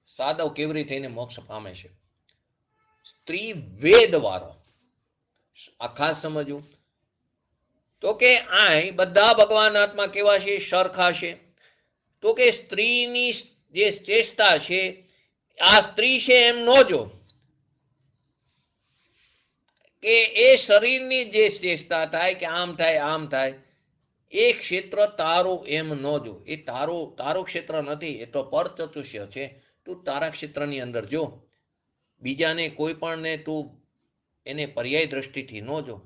સાધવ કેવરી થઈને મોક્ષ પામે છે. સ્ત્રી વેદ વાળો આ ખાસ સમજવું. તો કે આ બધા ભગવાન આત્મા કેવા છે? સરખા છે. તો કે સ્ત્રીની જે ચેષ્ટા છે, આ સ્ત્રી છે એમ ન જો કે એ શરીરની જે ચેષ્ટા થાય કે આમ થાય આમ થાય, એ ક્ષેત્ર તારું એમ ન જો. એ તારું ક્ષેત્ર નથી, એ તો પર ચતુષ્ય છે. તું તારા ક્ષેત્રની અંદર જો. બીજાને કોઈ પણને તું એને પર્યાય દ્રષ્ટિથી ન જો.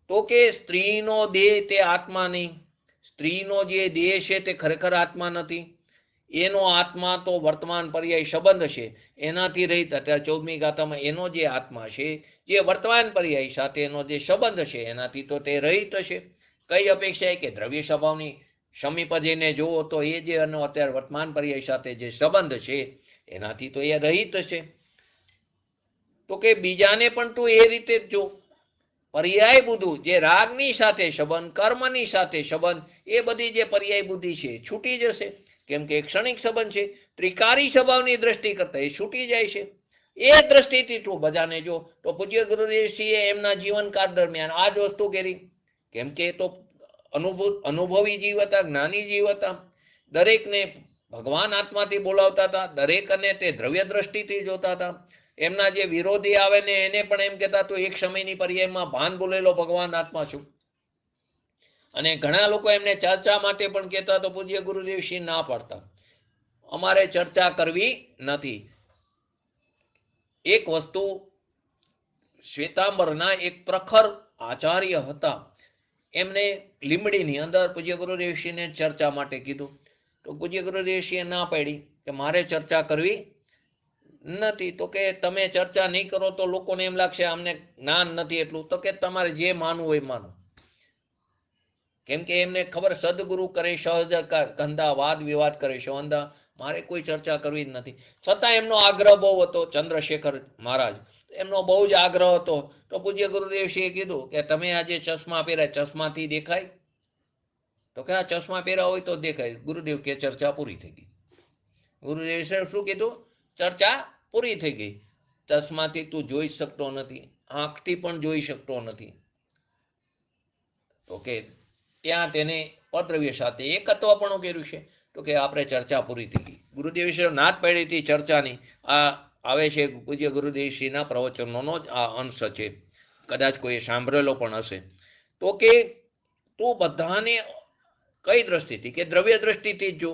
તો કે સ્ત્રીનો દેહ તે આત્મા નહીં. સ્ત્રીનો જે દેહ છે તે ખરેખર આત્મા નથી. એનો આત્મા તો વર્તમાન પર્યાય સંબંધ છે એનાથી રહિત. અત્યારે 14મી ગાથામાં એનો જે આત્મા છે, જે વર્તમાન પર્યાય સાથે એનો જે સંબંધ છે એનાથી તો તે રહિત છે. કઈ અપેક્ષા કે દ્રવ્ય સ્વભાવની સમીપ જઈને જોવો તો એ જે એનો અત્યારે વર્તમાન પર્યાય સાથે જે સંબંધ છે એનાથી તો એ રહિત છે. તો કે બીજાને પણ તું એ રીતે જ જો. પર્યાય બુદ્ધિ જે રાગની સાથે સંબંધ, કર્મની સાથે સંબંધ, એ બધી જે પર્યાય બુદ્ધિ છે છૂટી જશે. કેમ કે ક્ષણિક સંબંધ છે. ત્રિકારી સ્વભાવની દ્રષ્ટિ કરતા એ છૂટી જાય છે. એ દ્રષ્ટિથી તું બધાને જો. તો પૂજ્ય ગુરુદેવશ્રીએ એમના જીવનકાળ દરમિયાન આ જ વસ્તુ કરી. કેમ કે એ તો અનુભવી જીવ હતા, જ્ઞાની જીવ હતા. દરેકને ભગવાન આત્માથી બોલાવતા હતા. દરેકને તે દ્રવ્ય દ્રષ્ટિથી જોતા હતા. એમના જે વિરોધી આવે ને એને પણ એમ કહેતા તો એક સમયની પર્યાયમાં ભાન બોલેલો ભગવાન આત્મા છું. અને ઘણા લોકો એમને ચર્ચા માટે પણ કહેતા તો પૂજ્ય ગુરુદેવશ્રી ના પાડતા, અમારે ચર્ચા કરવી નથી. એક વસ્તુ શ્વેતાંબરના એક પ્રખર આચાર્ય હતા, એમને લીમડીની અંદર પૂજ્ય ગુરુદેવશ્રીને ચર્ચા માટે કીધું. તો પૂજ્ય ગુરુદેવશ્રીએ ના પાડી કે મારે ચર્ચા કરવી નથી. તો કે તમે ચર્ચા નહીં કરો તો લોકોને એમ લાગશે અમને જ્ઞાન નથી એટલું. તો કે તમારે જે માનવું હોય માનો. કેમ કે એમને ખબર, સદગુરુ કરે સહજ કંધા, વાદ વિવાદ કરે સંવંદા. મારે કોઈ ચર્ચા કરવી જ નથી. છતાં એમનો આગ્રહ બહુ હતો. ચંદ્રશેખર મહારાજ, એમનો બહુ જ આગ્રહ હતો. તો પૂજ્ય ગુરુદેવશ્રીએ કીધું કે તમે આજે ચશ્મા પહેર્યા, ચશ્માથી દેખાય? તો કે આ ચશ્મા પહેર્યા હોય તો દેખાય. ગુરુદેવ કે ચર્ચા પૂરી થઈ ગઈ. ગુરુદેવે શું કીધું? ચર્ચા પૂરી થઈ ગઈ. ચશ્માથી તું જોઈ શકતો નથી, આંખથી પણ જોઈ શકતો નથી. તો કે ત્યાં તેને અદ્રવ્ય સાથે એકત્વપણું કર્યું છે. તો કે આપણે ચર્ચા પૂરી થઈ ગઈ. ગુરુદેવે નાદ પાડી હતી ચર્ચાની. આ આવે છે પૂજ્ય ગુરુદેવશ્રીના પ્રવચનોનો જ આ અંશ છે. કદાચ કોઈ સાંભળેલો પણ હશે. તો કે તું બધાને કઈ દ્રષ્ટિથી? કે દ્રવ્ય દ્રષ્ટિથી જ જો.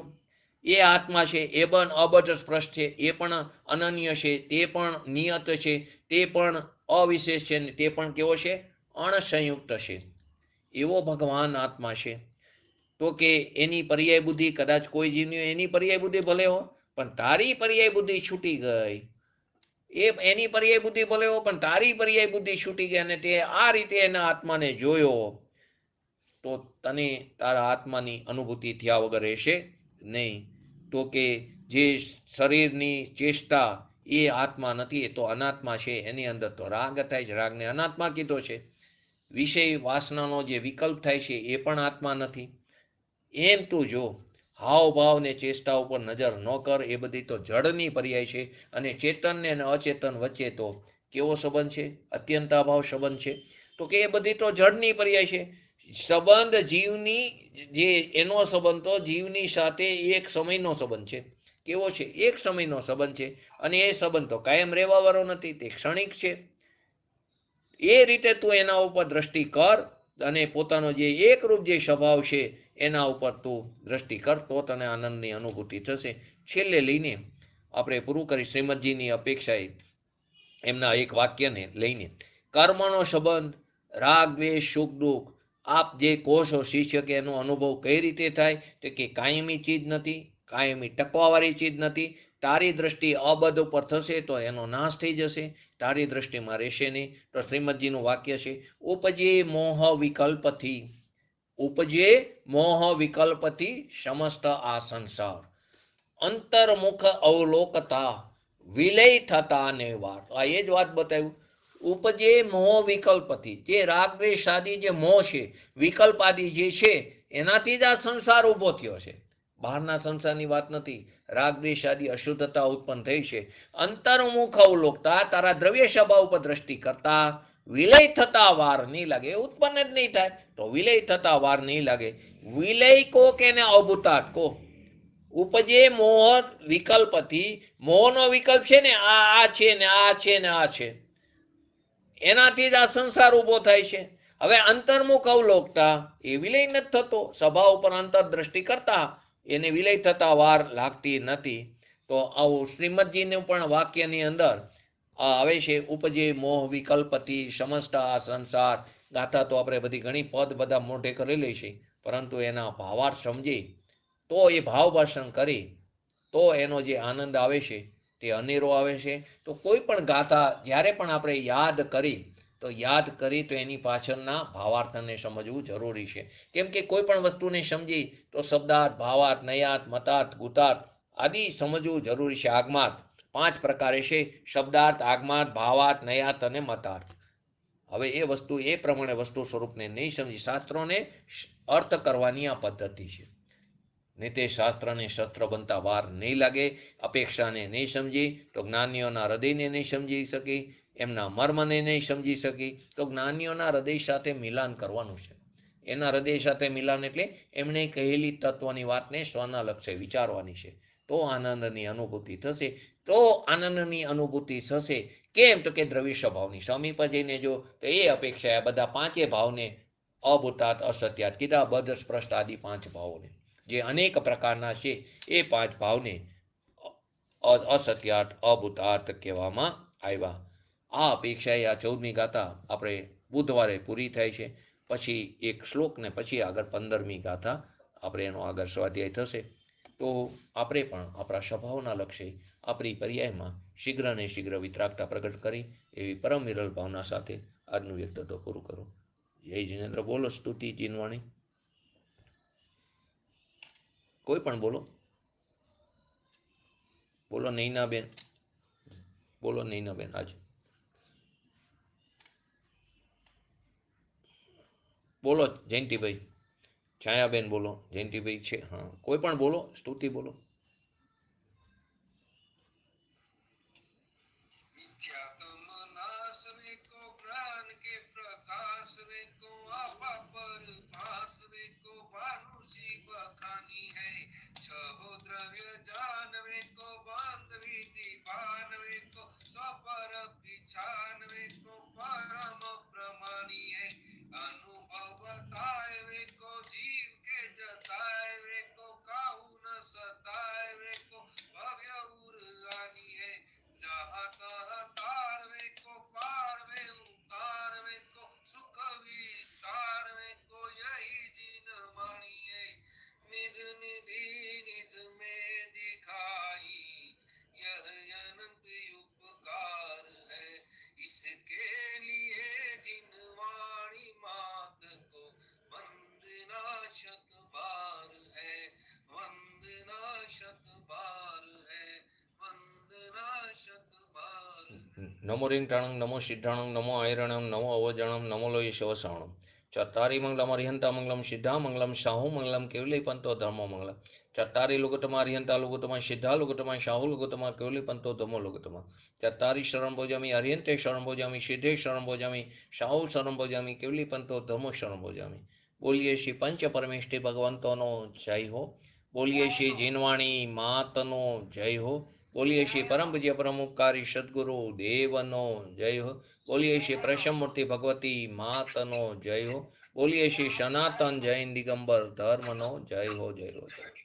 એ આત્મા છે, એ પણ અબજ સ્પષ્ટ છે, એ પણ અનન્ય છે, તે પણ નિયત છે, તે પણ અવિશેષ છે, તે પણ કેવો છે? અણસંયુક્ત છે. એવો ભગવાન આત્મા છે. તો કે એની પર્યાય બુદ્ધિ કદાચ કોઈ જીવની એની પર્યાય બુદ્ધિ ભલે હો, પણ તારી પર્યાય બુદ્ધિ છૂટી ગઈ. એની પર્યાય બુદ્ધિ ભલે હો, પણ તારી પર્યાય બુદ્ધિ છૂટી ગઈ અને તે આ રીતે એના આત્માને જોયો, તો તને તારા આત્માની અનુભૂતિ થયા વગર રહેશે નહીં. તો કે જે શરીરની ચેષ્ટા એ આત્મા નથી, એ તો અનાત્મા છે. એની અંદર તો રાગ થાય છે, રાગને અનાત્મા કીધો છે. વિષય વાસનાનો જે વિકલ્પ થાય છે એ પણ આત્મા નથી. એમ તું જો. હાવભાવ ને ચેષ્ટા ઉપર નજર ન કર. એ બધી તો જડની પર્યાય છે. અને ચેતન ને અચેતન વચ્ચે તો કેવો સંબંધ છે? અત્યંતાભાવ સંબંધ છે. તો કે એ બધી તો જડની પર્યાય છે. સંબંધ જીવની જે એનો સંબંધ તો જીવની સાથે એક સમયનો સંબંધ છે. કેવો છે? એક સમયનો સંબંધ છે. અને એ સંબંધ તો કાયમ રહેવા વાળો નથી, તે ક્ષણિક છે. એ રીતે તું એના ઉપર દ્રષ્ટિ કર અને પોતાનો જે એકરૂપ જે સ્વભાવ છે એના ઉપર તું દ્રષ્ટિ કર, તો તને આનંદની અનુભૂતિ થશે. છેલ્લે લઈને આપણે પૂરું કરી શ્રીમદજીની અપેક્ષાએ એમના એક વાક્યને લઈને, કર્મનો સંબંધ, રાગ દ્વેષ સુખ દુઃખ, આપ જે કહો છો શિષ્ય કે એનો અનુભવ કઈ રીતે થાય? તો કે કાયમી ચીજ નથી, કાયમી ટકવાવાળી ચીજ નથી. તારી દ્રષ્ટિ અબધ ઉપર થશે તો એનો નાશ થઈ જશે, તારી દ્રષ્ટિમાં રહેશે નહીં. તો શ્રીમદજીનું વાક્ય છે, ઉપજે મોહ વિકલ્પથી, ઉપજે મોહ વિકલ્પથી સમસ્ત આ સંસાર, અંતર્મુખ અવલોકતા વિલય થતા ને વાર. આ એ જ વાત બતાવ્યું. ઉપજે મોહ વિકલ્પથી, જે રાગ દ્વેષ આદિ જે મોહ છે, વિકલ્પ આદિ જે છે, એનાથી જ આ સંસાર ઉભો થયો છે. બહારના સંસારની વાત નથી. રાગ દ્વેષ આદિ અશુદ્ધતા ઉત્પન્ન થઈ છે. અંતર્મુખ અવલોકતા, તારા દ્રવ્ય સ્વભાવ ઉપર દ્રષ્ટિ કરતા વિલય થતા વાર નહીં લાગે. એ ઉત્પન્ન જ નહીં થાય તો વિલય થતા વાર નહીં લાગે. વિલય કો કે ને અભૂતાત કો. ઉપજે મોહ વિકલ્પથી, મોહનો વિકલ્પ છે ને આ છે ને આ છે ને આ છે, એનાથી જ આ સંસાર ઉભો થાય છે. હવે અંતર્મુખ અવલોકતા એ વિલય નથી થતો. સ્વભાવ ઉપર અંતરદ્રષ્ટિ કરતા એને વિલય થતા વાર લાગતી નથી. તો આવું શ્રીમદજીનું પણ વાક્યની અંદર આવે છે, ઉપજે મોહ વિકલ્પથી સમસ્ત આ સંસાર. ગાથા તો આપણે બધી ઘણી પદ બધા મોઢે કરેલી છે, પરંતુ એના ભાવાર્થ સમજી તો એ ભાવ ભાષણ કરી તો એનો જે આનંદ આવે છે તે અનેરો આવે છે. તો કોઈ પણ ગાથા જ્યારે પણ આપણે યાદ કરી તો એની પાછળના ભાવાર્થને સમજવું જરૂરી છે. કેમ કે કોઈ પણ વસ્તુને સમજી તો શબ્દાર્થ, ભાવાર્થ, નયાર્થ, મતાર્થ, ગુતાર્થ આદિ સમજવું જરૂરી છે. આગમાર્થ 5 પ્રકારે છે: શબ્દાર્થ, આગમાર્થ, ભાવાર્થ, નયાર્થ અને મતાર્થ. હવે એ વસ્તુ એ પ્રમાણે વસ્તુ સ્વરૂપને નહીં સમજી, શાસ્ત્રોને અર્થ કરવાની આ પદ્ધતિ છે. ને તે શાસ્ત્રને શસ્ત્ર બનતા વાર નહીં લાગે. અપેક્ષાને નહીં સમજી તો જ્ઞાનીઓના હૃદયને નહીં સમજી શકી, એમના મર્મને નહીં સમજી શકી તો જ્ઞાનીઓના હૃદય સાથે મિલાન કરવાનું છે. એના હૃદય સાથે મિલાન એટલે એમણે કહેલી તત્વની વાતને સ્વના લક્ષ્ય વિચારવાની છે. તો આનંદની અનુભૂતિ થશે. તો આનંદની અનુભૂતિ થશે કેમ? તો કે દ્રવ્ય સ્વભાવની સમીપ જઈને જો તો એ અપેક્ષા બધા પાંચે ભાવને અભૂતાત, અસત્યાત કીધા, બધ, સ્પષ્ટ આદિ 5 ભાવોને જે અનેક પ્રકારના છે એ 5 ભાવને અસત્યાત, અભૂતાર્થ કહેવામાં આવ્યા. આ અપેક્ષાએ આ 14મી ગાથા આપણે બુધવારે પૂરી થાય છે. પછી એક શ્લોક ને પછી આગળ 15મી ગાથા આપણે એનો આગળ સ્વાધ્યાય થશે. તો આપણે પણ આપણા સ્વભાવના લક્ષ્ય આપણી પર્યાયમાં શીઘ્ર ને શીઘ્ર વિતરાગતા પ્રગટ કરી એવી પરમ વિરલ ભાવના સાથે આજનું વ્યક્તિત્વ પૂરું કરું. જય જિનેન્દ્ર. બોલો સ્તુતિ જીનવાણી, કોઈ પણ બોલો. બોલો નૈનાબેન, બોલો નૈનાબેન. આજે બોલો જયંતિભાઈ, છાયાબેન બોલો, જયંતિભાઈ છે, હા કોઈ પણ બોલો, સ્તુતિ બોલો. बखानी है। छहो द्रव्य जानवे को बांधवी दीपानवे को स्वपर पिछानवे को परम प्रमाणी है। अनुभव बताए को जीव के जताए को काहू न सताए को भव्य उर्गानी है। जहाँ तहाँ तारवे को पारवे उतारवे को सुख विस्तारवे को यही जिन मानी है। निज निधि निज में दिखाई यह अनंत उपकार है। इसके लिए जिन वाणी मात को वंदना शत बार है। वंदना शत बार है। वंदना शत बार है। नमो रिंगटाणं नमो सिद्धाणं नमो ऐरणं नमो अवजणं नमो लोय शिवसाणं चत्तारी मंगलम अरिहंता मंगलम सिद्धा मंगलम साहू मंगलम केवली पंतो धर्मो मंगलम चत्तारी लुगुतमा अरिहंता लुगुतमा सिद्धा लुगुतमा साहू लुगुतमा केवली पंतो धर्मो लुगुतमा चत्तारी शरण भोजामी अरिहंते शरण भोजामी सिद्धे शरण भोजामी साहू शरण भोजामी केवली पंतो धर्मो शरण भोजामी। बोलिए श्री पंच परमेष्ठी भगवंतोनो जय हो। बोलिए श्री जीनवाणी मातनो जय हो। बोलिए श्री परम पूज्य परमुपकारी सद्गुरु देवनो जय हो। बोलिए श्री प्रसन्न मूर्ति भगवती मातनो जय हो। बोलिए श्री सनातन जैन दिगंबर धर्मनो जय हो जय हो जय हो।